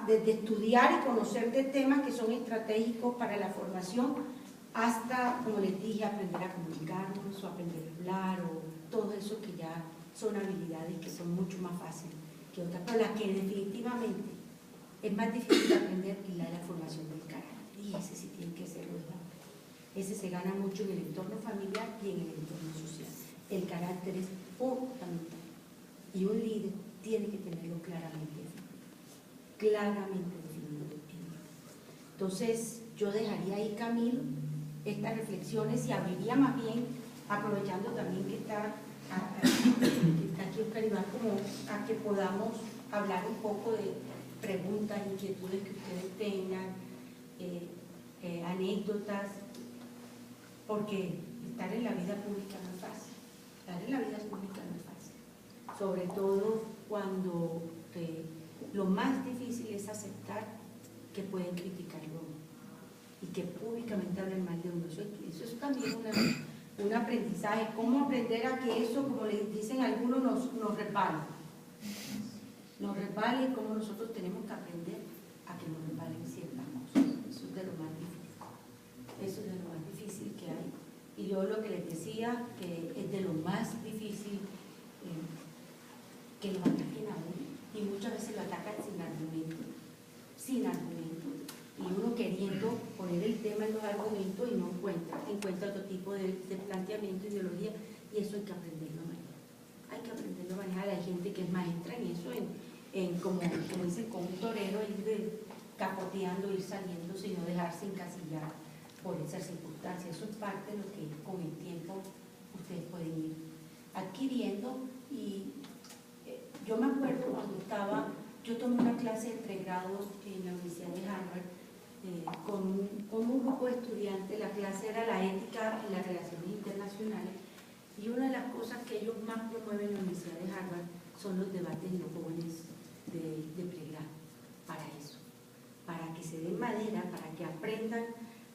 desde estudiar y conocer de temas que son estratégicos para la formación, hasta, como les dije, aprender a comunicarnos o aprender a hablar, o todo eso que ya son habilidades que son mucho más fáciles que otras, pero las que definitivamente es más difícil de aprender es la de la formación del carácter, y ese sí tiene que ser lo demás. Ese se gana mucho en el entorno familiar y en el entorno social. El carácter es fundamental y un líder tiene que tenerlo claramente definido. Entonces yo dejaría ahí, Camilo, estas reflexiones y abriría más bien, aprovechando también que está aquí Oscar Iván, como a que podamos hablar un poco de preguntas, inquietudes que ustedes tengan, anécdotas, porque estar en la vida pública no es fácil. Estar en la vida pública no es fácil, sobre todo cuando lo más difícil es aceptar que pueden criticarlo y que públicamente hablen mal de uno. Eso es también un aprendizaje. ¿Cómo aprender a que eso, como les dicen algunos, nos resbale? Nos resbale, y cómo nosotros tenemos que aprender a que nos resbalen ciertas cosas. Eso es de lo más difícil. Eso es de lo más difícil que hay. Y yo lo que les decía, es de lo más difícil que lo ataquen a uno. Y muchas veces lo atacan sin argumento. Y uno queriendo poner el tema en los argumentos y no encuentra otro tipo de planteamiento, ideología, y eso hay que aprenderlo a manejar. Hay que aprenderlo a manejar. Hay gente que es maestra en eso, como dicen, con un torero, ir capoteando, ir saliendo, sino dejarse encasillar por esas circunstancias. Eso es parte de lo que con el tiempo ustedes pueden ir adquiriendo. Y yo me acuerdo cuando yo tomé una clase de pregrado en la Universidad de Harvard con un grupo de estudiantes. La clase era la ética en las relaciones internacionales, y una de las cosas que ellos más promueven en la Universidad de Harvard son los debates de los jóvenes de pregrado, para eso, para que se den madera, para que aprendan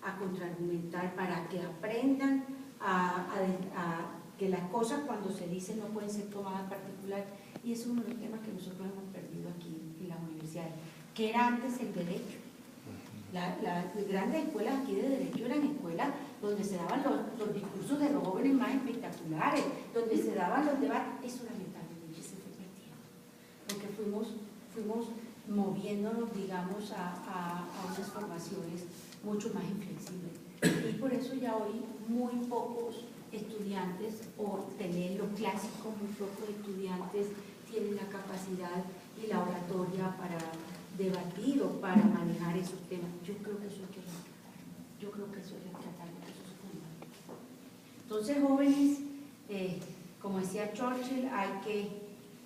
a contraargumentar, para que aprendan a que las cosas cuando se dicen no pueden ser tomadas particular. Y es uno de los temas que nosotros hemos perdido aquí en las universidades, que era antes el derecho. Las grandes escuelas aquí de derecho eran escuelas donde se daban los discursos de los jóvenes más espectaculares, donde se daban los debates, eso lamentablemente se fue perdiendo, porque fuimos moviéndonos, digamos, a unas formaciones mucho más inflexibles. Y por eso ya hoy muy pocos estudiantes, o tener lo clásico, muy pocos estudiantes tienen la capacidad y la oratoria para debatir o para manejar esos temas. Yo creo que eso hay que rescatar. Yo creo que eso hay que rescatar, porque eso es fundamental. Entonces, jóvenes, como decía Churchill, hay que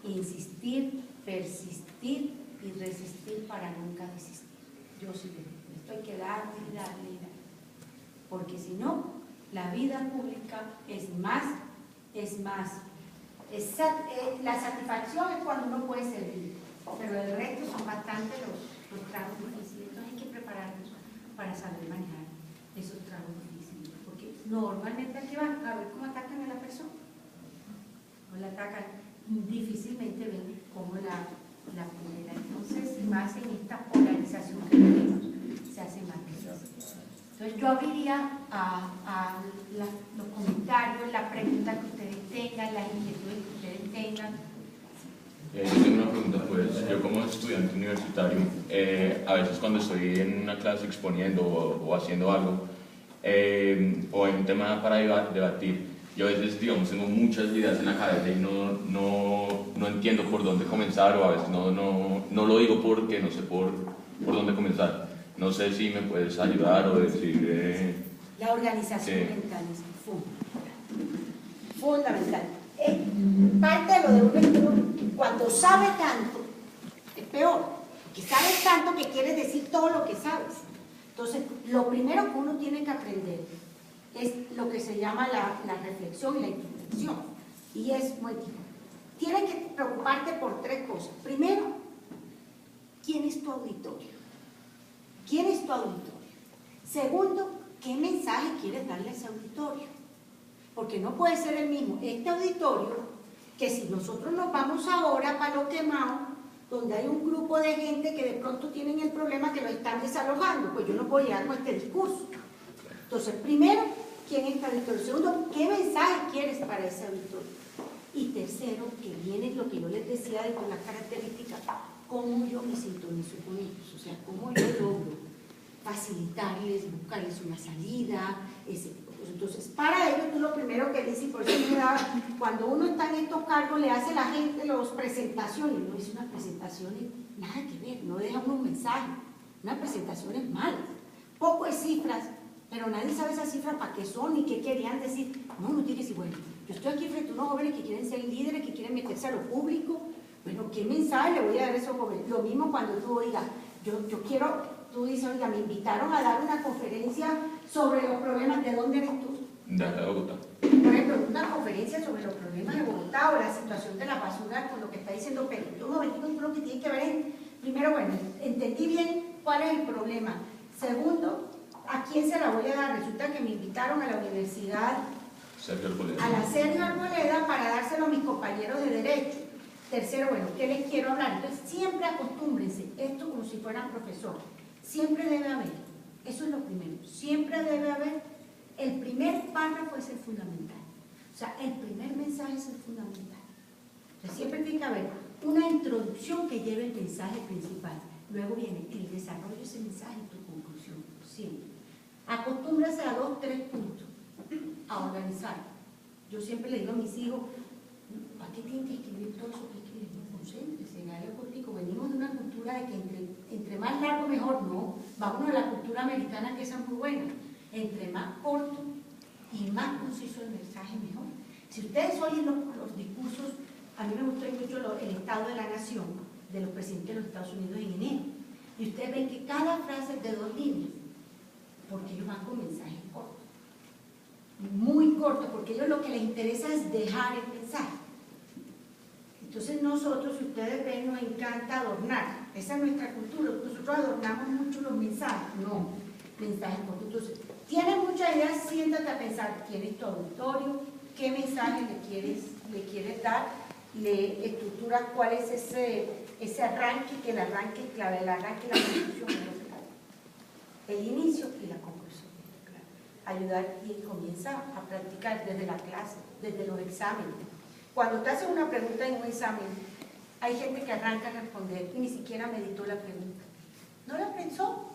insistir, persistir y resistir para nunca desistir. Yo sí le digo, esto hay que darle y darle y darle, porque si no, la vida pública la satisfacción es cuando uno puede servir, pero el resto son bastante los tragos difíciles. Entonces hay que prepararnos para saber manejar esos tragos difíciles, porque normalmente aquí van a ver cómo atacan a la persona, o la atacan, difícilmente ven cómo la primera. Entonces, más en esta polarización que tenemos, se hace más difícil. Entonces, yo abriría a los comentarios, las preguntas que ustedes tengan, las inquietudes que ustedes tengan. Yo tengo una pregunta, pues yo como estudiante universitario, a veces cuando estoy en una clase exponiendo o haciendo algo, o hay un tema para debatir, yo a veces, digamos, tengo muchas ideas en la cabeza y no entiendo por dónde comenzar, o a veces no lo digo porque no sé por dónde comenzar. No sé si me puedes ayudar o decir... La organización sí. mental es fundamental. Parte de lo de un estudio, cuando sabe tanto, es peor, porque sabes tanto que quieres decir todo lo que sabes. Entonces, lo primero que uno tiene que aprender es lo que se llama la reflexión y la introspección. Y es muy difícil. Tienes que preocuparte por tres cosas. Primero, ¿quién es tu auditorio? ¿Quién es tu auditorio? Segundo, ¿qué mensaje quieres darle a ese auditorio? Porque no puede ser el mismo este auditorio que si nosotros nos vamos ahora para Lo Quemado, donde hay un grupo de gente que de pronto tienen el problema que lo están desalojando, pues yo no puedo llegar con este discurso. Entonces, primero, ¿quién es tu auditorio? Segundo, ¿qué mensaje quieres para ese auditorio? Y tercero, que viene lo que yo les decía de con las características, cómo yo me sintonizo con ellos, o sea, cómo yo logro facilitarles, buscarles una salida, ese tipo de cosas. Entonces, para ello, tú lo primero que dices, y por eso me daba, cuando uno está en estos cargos, le hace a la gente las presentaciones, uno dice unas presentaciones, nada que ver, no deja unos mensajes, unas presentaciones malas, poco de cifras, pero nadie sabe esas cifras para qué son y qué querían decir. No, uno tiene que decir, bueno, yo estoy aquí frente a unos jóvenes que quieren ser líderes, que quieren meterse a lo público. Bueno, ¿qué mensaje le voy a dar a esos jóvenes? Lo mismo cuando tú oigas, yo quiero, tú dices, oiga, me invitaron a dar una conferencia sobre los problemas. ¿De dónde eres tú? De acá de Bogotá. Por ejemplo, una conferencia sobre los problemas de Bogotá o la situación de la basura con lo que está diciendo Pedro. Un momentito, lo que tiene que ver es, primero, bueno, entendí bien cuál es el problema. Segundo, ¿a quién se la voy a dar? Resulta que me invitaron a la universidad, a la Sergio Arboleda, para dárselo a mis compañeros de Derecho. Tercero, bueno, ¿qué les quiero hablar? Entonces, siempre acostúmbrense, esto como si fueran profesores. Siempre debe haber, eso es lo primero, siempre debe haber, el primer párrafo es el fundamental. O sea, el primer mensaje es el fundamental. O sea, siempre tiene que haber una introducción que lleve el mensaje principal. Luego viene el desarrollo de ese mensaje y tu conclusión, siempre. Acostúmbrase a 2, 3 puntos, a organizar. Yo siempre le digo a mis hijos, ¿para qué tienen que escribir todo eso? Concéntrese, haga cortico. Venimos de una cultura de que entre más largo mejor, no. Vámonos a la cultura americana, que esa es muy buena. Entre más corto y más conciso el mensaje, mejor. Si ustedes oyen los discursos, a mí me gustó mucho el Estado de la Nación de los presidentes de los Estados Unidos en enero. Y ustedes ven que cada frase es de 2 líneas, porque ellos van con mensajes cortos. Muy cortos, porque a ellos lo que les interesa es dejar el mensaje. Entonces nosotros, si ustedes ven, nos encanta adornar. Esa es nuestra cultura. Nosotros adornamos mucho los mensajes. No, mensajes cortos. Entonces, tienes muchas ideas, siéntate a pensar quién es tu auditorio, qué mensaje le quieres dar, le estructuras cuál es ese arranque, que el arranque es clave, el arranque y la conclusión es clave. El inicio y la conclusión es clave. ayudar y comienza a practicar desde la clase, desde los exámenes. Cuando te hacen una pregunta en un examen, hay gente que arranca a responder y ni siquiera meditó la pregunta. No la pensó.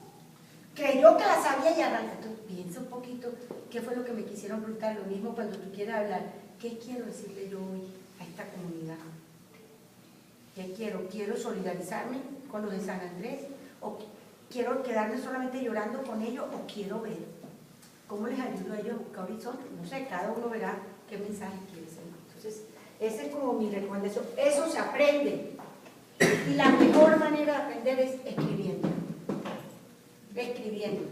Creyó que la sabía y arranca. Entonces, piensa un poquito qué fue lo que me quisieron preguntar. Lo mismo cuando tú quieres hablar. ¿Qué quiero decirle yo hoy a esta comunidad? ¿Qué quiero? ¿Quiero solidarizarme con los de San Andrés? ¿O quiero quedarme solamente llorando con ellos? ¿O quiero ver cómo les ayudo a ellos a buscar horizonte? No sé, cada uno verá qué mensaje quiere ser. Entonces, esa es como mi recomendación. Eso se aprende. Y la mejor manera de aprender es escribiendo. Escribiendo.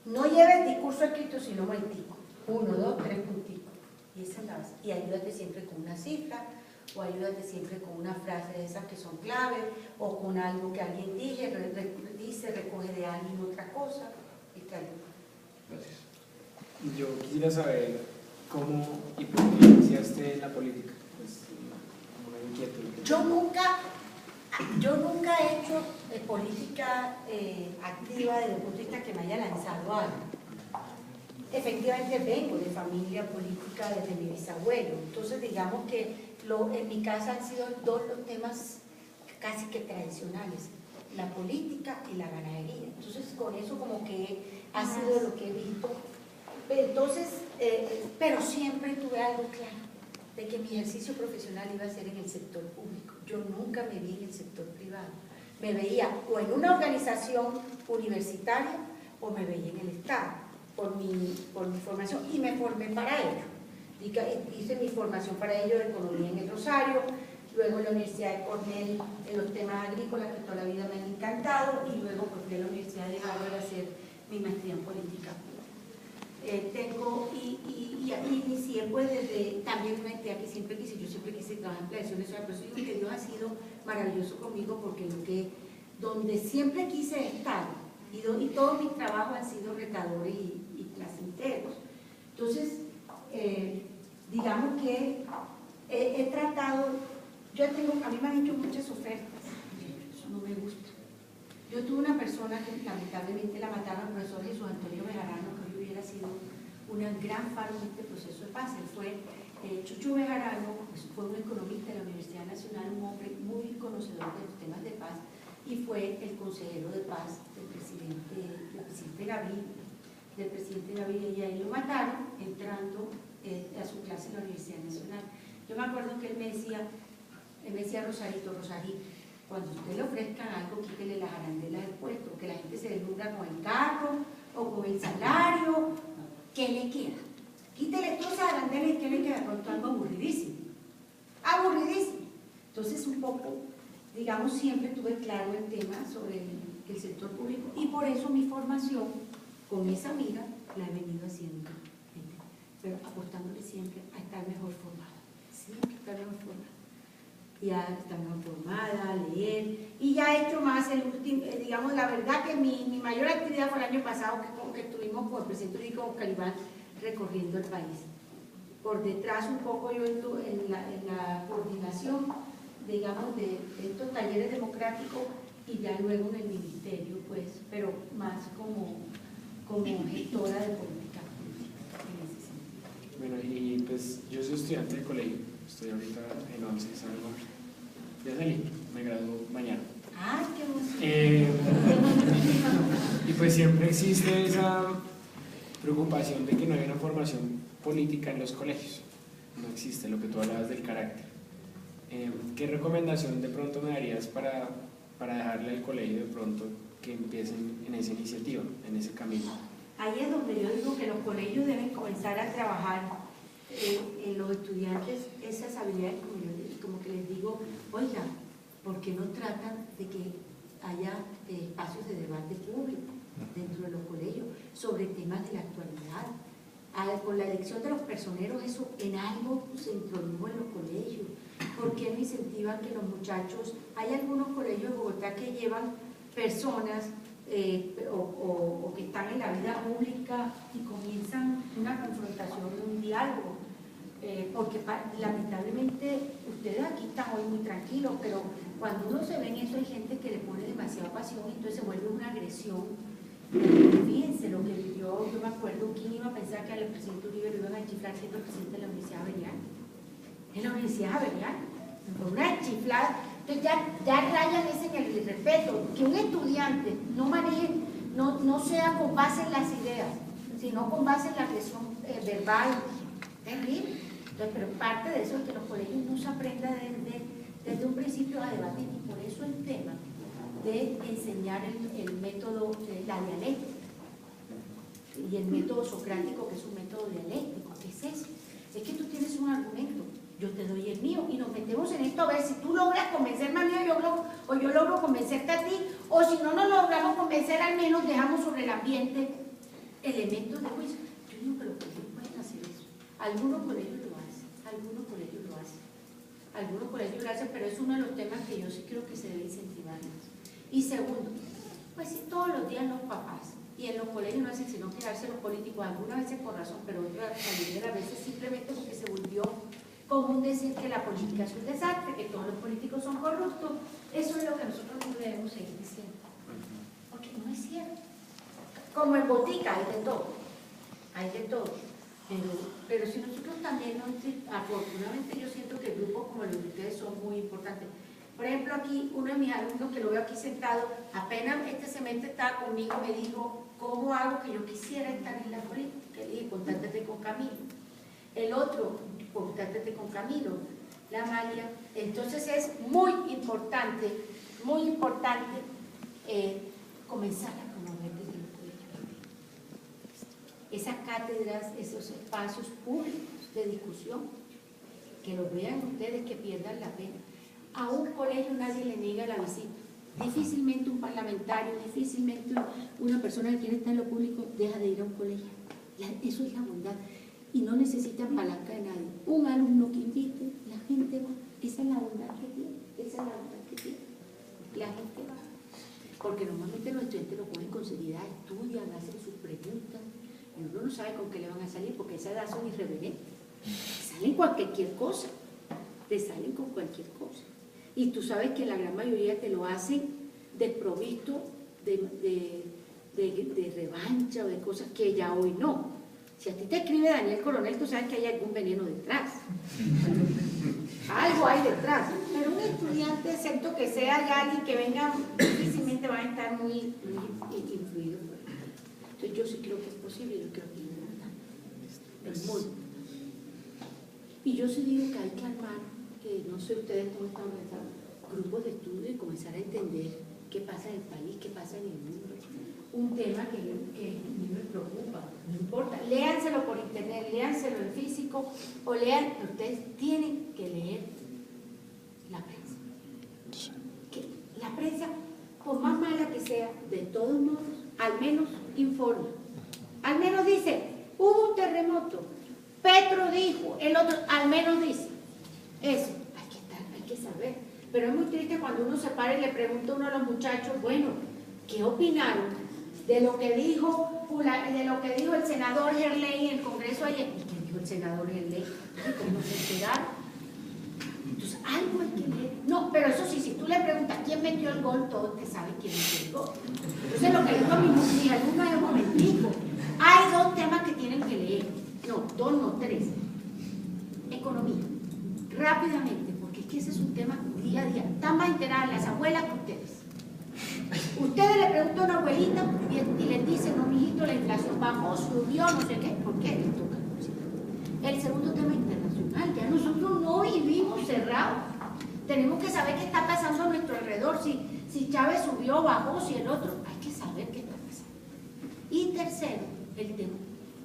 No lleves discurso escrito, sino momentico. 1, 2, 3 punticos. Y esa es la base. Y ayúdate siempre con una cifra, o ayúdate siempre con una frase de esas que son claves, o con algo que alguien dice, recoge de alguien otra cosa. Gracias. Yo quisiera saber cómo y por qué iniciaste en la política. Pues, una inquietud. Yo nunca he hecho política activa desde el punto de vista que me haya lanzado algo. Efectivamente vengo de familia política desde mi bisabuelo, entonces digamos que en mi casa han sido dos los temas casi que tradicionales, la política y la ganadería. Entonces con eso como que ha sido lo que he visto. Entonces, pero siempre tuve algo claro, de que mi ejercicio profesional iba a ser en el sector público. Yo nunca me vi en el sector privado. Me veía o en una organización universitaria o me veía en el Estado, por mi formación, y me formé para ello. Hice mi formación para ello de economía en el Rosario, luego en la Universidad de Cornell en los temas agrícolas que toda la vida me han encantado, y luego pues, fui a la Universidad de Harvard a hacer mi maestría en política pública. Inicié pues desde también una entidad que siempre quise, yo siempre quise trabajar en planeación nacional, pero digo que Dios ha sido maravilloso conmigo porque donde siempre quise estar y todos mis trabajos han sido retadores y placenteros. Entonces, digamos que he tratado, a mí me han hecho muchas ofertas, eso no me gusta. Yo tuve una persona que lamentablemente la mataron, el profesor Jesús Antonio Bejarano, que hubiera sido una gran faro en este proceso de paz. Él fue Chucho Bejarano, pues, fue un economista de la Universidad Nacional, un hombre muy conocedor de los temas de paz, y fue el consejero de paz del presidente Gaviria, y ahí lo mataron entrando a su clase en la Universidad Nacional. Yo me acuerdo que él me decía, Rosarito, cuando usted le ofrezcan algo, quítele las arandelas del puesto, que la gente se deslumbra con el carro o con el salario. ¿Qué le queda? Quítele todas esas arandelas y ¿qué le queda? Pronto algo aburridísimo. Aburridísimo. Entonces, un poco, digamos, siempre tuve claro el tema sobre el sector público, y por eso mi formación, con esa mira, la he venido haciendo, pero apostándole siempre a estar mejor formada. Siempre estar mejor formada. Ya estar mejor formada, a leer, y ya he hecho más digamos, la verdad que mi mayor actividad fue el año pasado, que estuvimos con el presidente Rico Calibán recorriendo el país. Por detrás un poco yo en la coordinación, digamos, de estos talleres democráticos, y ya luego en el ministerio, pues, pero más como gestora de política en ese sentido. Bueno, y pues yo soy estudiante de colegio, estoy ahorita en 11, salgo. Ya salí, me gradúo mañana. ¡Ay, qué emoción! Y pues siempre existe esa preocupación de que no hay una formación política en los colegios. No existe lo que tú hablabas del carácter. ¿Qué recomendación de pronto me darías para dejarle al colegio de pronto que empiecen en esa iniciativa, en ese camino? Ahí es donde yo digo que los colegios deben comenzar a trabajar en los estudiantes esas habilidades, como que les digo, oiga, ¿por qué no tratan de que haya espacios de debate público dentro de los colegios sobre temas de la actualidad? Con la elección de los personeros, eso en algo se introdujo en los colegios. ¿Por qué no incentivan que los muchachos, hay algunos colegios de Bogotá que llevan personas o que están en la vida pública y comienzan una confrontación, un diálogo? Porque lamentablemente ustedes aquí están hoy muy tranquilos, pero cuando uno se ve en eso hay gente que le pone demasiada pasión y entonces se vuelve una agresión Fíjense lo que yo me acuerdo, ¿quién iba a pensar que al presidente Uribe lo iban a chiflar siendo presidente de la Universidad Javeriana? En la Universidad Javeriana, fue una chiflada. Entonces ya rayan ese en el respeto, que un estudiante no maneje, no sea con base en las ideas, sino con base en la agresión verbal, terrible. Entonces, pero parte de eso es que los colegios no se aprenda desde un principio a debatir, y por eso el tema de enseñar el método, la dialéctica, y el método socrático, que es un método dialéctico. ¿Qué es eso? Es que tú tienes un argumento, yo te doy el mío, y nos metemos en esto a ver si tú logras convencerme a mí o yo logro convencerte a ti, o si no nos logramos convencer, al menos dejamos sobre el ambiente elementos de juicio. Yo digo que los colegios pueden hacer eso. Algunos colegios lo hacen, algunos colegios lo hacen, pero es uno de los temas que yo sí creo que se debe incentivar más. Y segundo, pues si todos los días los papás y en los colegios no hacen sino quedarse los políticos, algunas veces por razón, pero otras a veces simplemente porque se volvió común decir que la política es un desastre, que todos los políticos son corruptos. Eso es lo que nosotros no debemos seguir diciendo, porque no es cierto. Como en botica hay de todo, pero si nosotros también afortunadamente yo siento que grupos como los de ustedes son muy importantes. Por ejemplo, aquí uno de mis alumnos, que lo veo aquí sentado, apenas este semestre estaba conmigo, me dijo, ¿cómo hago que yo quisiera estar en la política? Le dije, contáctate con Camilo. El otro, contáctate con Camilo. La Amalia. Entonces es muy importante comenzar a promover desde los colegios esas cátedras, esos espacios públicos de discusión, que los vean ustedes, que pierdan la pena. A un colegio nadie le niega la visita. Difícilmente un parlamentario, difícilmente una persona que quiere estar en lo público deja de ir a un colegio. Eso es la bondad. Y no necesita palanca de nadie. Un alumno que invite, la gente va. Esa es la bondad que tiene. La gente va. Porque normalmente los estudiantes lo cogen con seriedad, estudian, hacen sus preguntas, y uno no sabe con qué le van a salir, porque a esa edad son irreverentes. Salen cualquier cosa. Te salen con cualquier cosa. Y tú sabes que la gran mayoría te lo hacen desprovisto de revancha o de cosas que ya hoy no. Si a ti te escribe Daniel Coronel, tú sabes que hay algún veneno detrás. Algo hay detrás. Pero un estudiante, excepto que sea ya alguien que venga, difícilmente va a estar muy influido por él. Entonces yo sí creo que es posible, yo creo que es importante. Es muy. Y yo sí digo que hay que armar, que no sé ustedes cómo están organizados, grupos de estudio y comenzar a entender qué pasa en el país, qué pasa en el mundo. Un tema que a mí me preocupa, no importa, léanselo por internet, léanselo en físico, o lean, ustedes tienen que leer la prensa. Que la prensa, por más mala que sea, de todos modos, al menos informa. Al menos dice, hubo un terremoto, Petro dijo, el otro, al menos dice. Eso, hay que saber. Pero es muy triste cuando uno se para y le pregunta a uno de los muchachos, bueno, ¿qué opinaron de lo que dijo el senador Gerley en el Congreso ayer? ¿Y qué dijo el senador Gerley? ¿Cómo se enteraron? Entonces, algo hay que leer. No, pero eso sí, si tú le preguntas quién metió el gol, todos te saben quién metió el gol. Entonces, lo que dijo a mi alumna es un momentico. Hay dos temas que tienen que leer. No, dos, no, tres. Economía. Rápidamente, porque es que ese es un tema día a día. Están más enteradas las abuelas que ustedes. Ustedes le preguntan a una abuelita y les dicen, no, mijito, la inflación bajó, subió, no sé qué. ¿Por qué les toca? El segundo tema internacional. Ya nosotros no vivimos cerrados. Tenemos que saber qué está pasando a nuestro alrededor. Si Chávez subió, bajó, si el otro. Hay que saber qué está pasando. Y tercero, el tema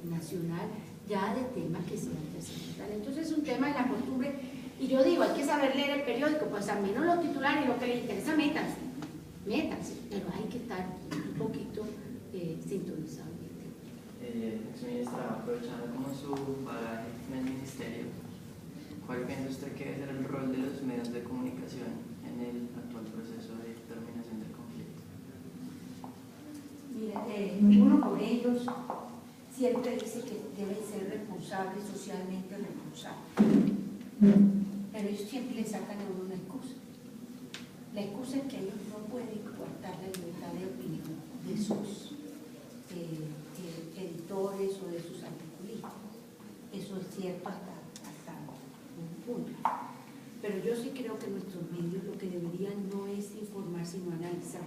nacional, ya de temas que sean trascendentales. Entonces es un tema de la costumbre. Y yo digo, hay que saber leer el periódico, pues al menos los titulares y lo que les interesa, métanse, pero hay que estar un poquito sintonizados. Exministra, aprovechando como su bagaje en el ministerio, ¿cuál piensa usted que debe ser el rol de los medios de comunicación en el actual proceso de terminación del conflicto? Mire, uno por ellos siempre dice que deben ser responsables, socialmente responsables. Pero ellos siempre le sacan a uno una excusa. La excusa es que ellos no pueden coartar la libertad de opinión de sus editores o de sus articulistas. Eso es cierto hasta un punto. Pero yo sí creo que nuestros medios lo que deberían no es informar, sino analizar.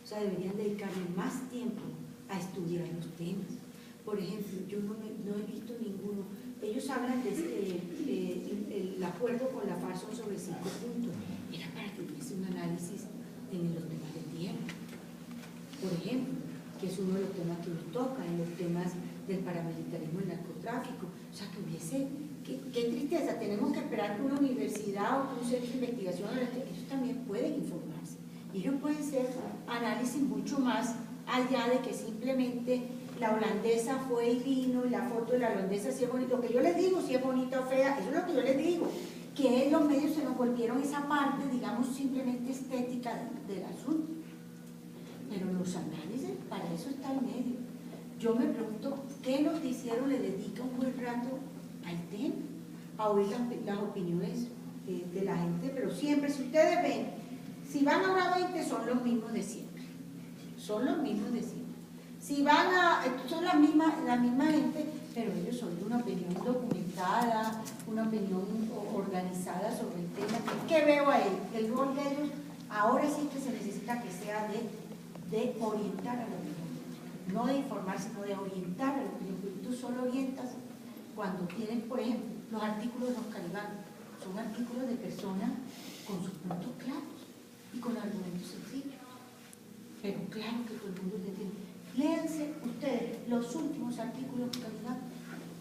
O sea, deberían dedicarle más tiempo a estudiar los temas. Por ejemplo, yo no he visto ninguno. Ellos hablan de el acuerdo con la FARC sobre 5 puntos. Era para que tuviese un análisis en los temas de tierra, por ejemplo, que es uno de los temas que nos toca, en los temas del paramilitarismo y el narcotráfico. O sea, que hubiese, qué tristeza, tenemos que esperar que una universidad o que un centro de investigación, ellos también pueden informarse. Y ellos pueden hacer análisis mucho más allá de que simplemente la holandesa fue y vino y la foto de la holandesa si es bonita. Lo que yo les digo, si es bonita o fea, eso es lo que yo les digo. Que los medios se nos volvieron esa parte, digamos, simplemente estética del asunto. Pero los análisis, para eso está el medio. Yo me pregunto, ¿qué noticiero le dedica un buen rato al tema? A oír las opiniones de la gente, pero siempre, si ustedes ven, si van a Hora 20 son los mismos de siempre. Son los mismos de siempre. Si van son la misma gente, pero ellos son de una opinión documentada, una opinión organizada sobre el tema. ¿Qué veo ahí? El rol de ellos ahora sí que se necesita que sea de orientar a la opinión. No de informar, sino de orientar a la opinión. Porque tú solo orientas cuando tienes, por ejemplo, los artículos de los Calibán. Son artículos de personas con sus puntos claros y con argumentos sencillos. Pero claro que todo el mundo entiende. Léanse ustedes los últimos artículos de Calibán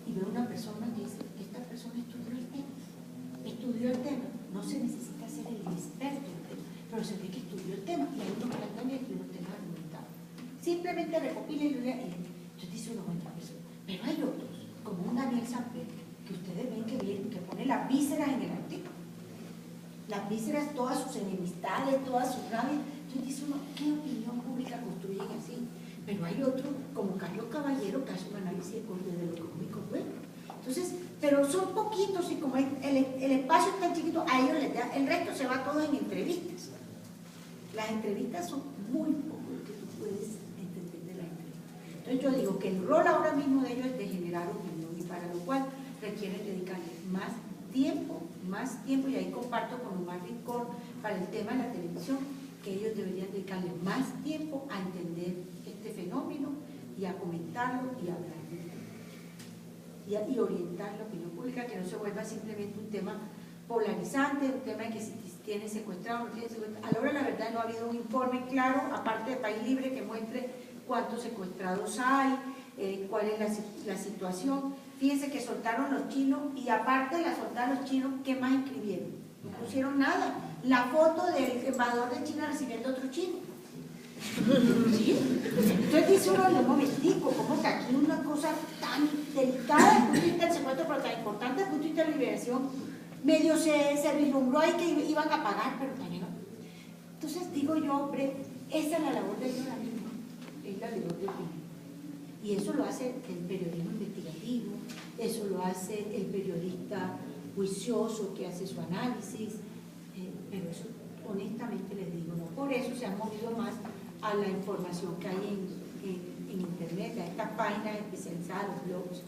y ve una persona que dice, esta persona estudió el tema. No se necesita ser el experto en el tema, pero se ve que estudió el tema y hay unos planteamientos y unos temas argumentados. Simplemente recopila y lea, y entonces dice una buena persona. Pero hay otros, como un Daniel Samper, que ustedes ven que pone las vísceras en el artículo. Las vísceras, todas sus enemistades, todas sus rabias. Entonces dice uno, ¿qué opinión pública construyen así? Pero hay otro, como Carlos Caballero, que hace un análisis de lo económico bueno. Entonces, pero son poquitos y como el espacio es tan chiquito, a ellos les da, el resto se va todo en entrevistas. Las entrevistas son muy poco lo que tú puedes entender de la entrevista. Entonces yo digo que el rol ahora mismo de ellos es de generar opinión y para lo cual requieren dedicarle más tiempo, y ahí comparto con Omar Rincón para el tema de la televisión, que ellos deberían dedicarle más tiempo a entender este fenómeno y a comentarlo y a hablarlo y orientar la opinión pública, que no se vuelva simplemente un tema polarizante, un tema de que si tiene secuestrado o no tiene secuestrado. A la hora de la verdad no ha habido un informe claro, aparte de País Libre, que muestre cuántos secuestrados hay, cuál es la situación. Fíjense que soltaron los chinos y aparte de la soltar los chinos, ¿qué más inscribieron? No pusieron nada. La foto del embajador de China recibiendo a otro chino. ¿Sí? Entonces dice uno, un momentico, como que aquí una cosa tan delicada desde el punto de vista del secuestro, pero tan importante desde el punto de vista de la liberación, medio se vislumbró ahí que iban a pagar, pero también no. Entonces digo yo, hombre, esa es la labor de ellos ahora mismo, es la labor de opinión. Y eso lo hace el periodismo investigativo, eso lo hace el periodista juicioso que hace su análisis, pero eso honestamente les digo, no, por eso se han movido más a la información que hay en internet, a estas páginas especializadas, los blogs.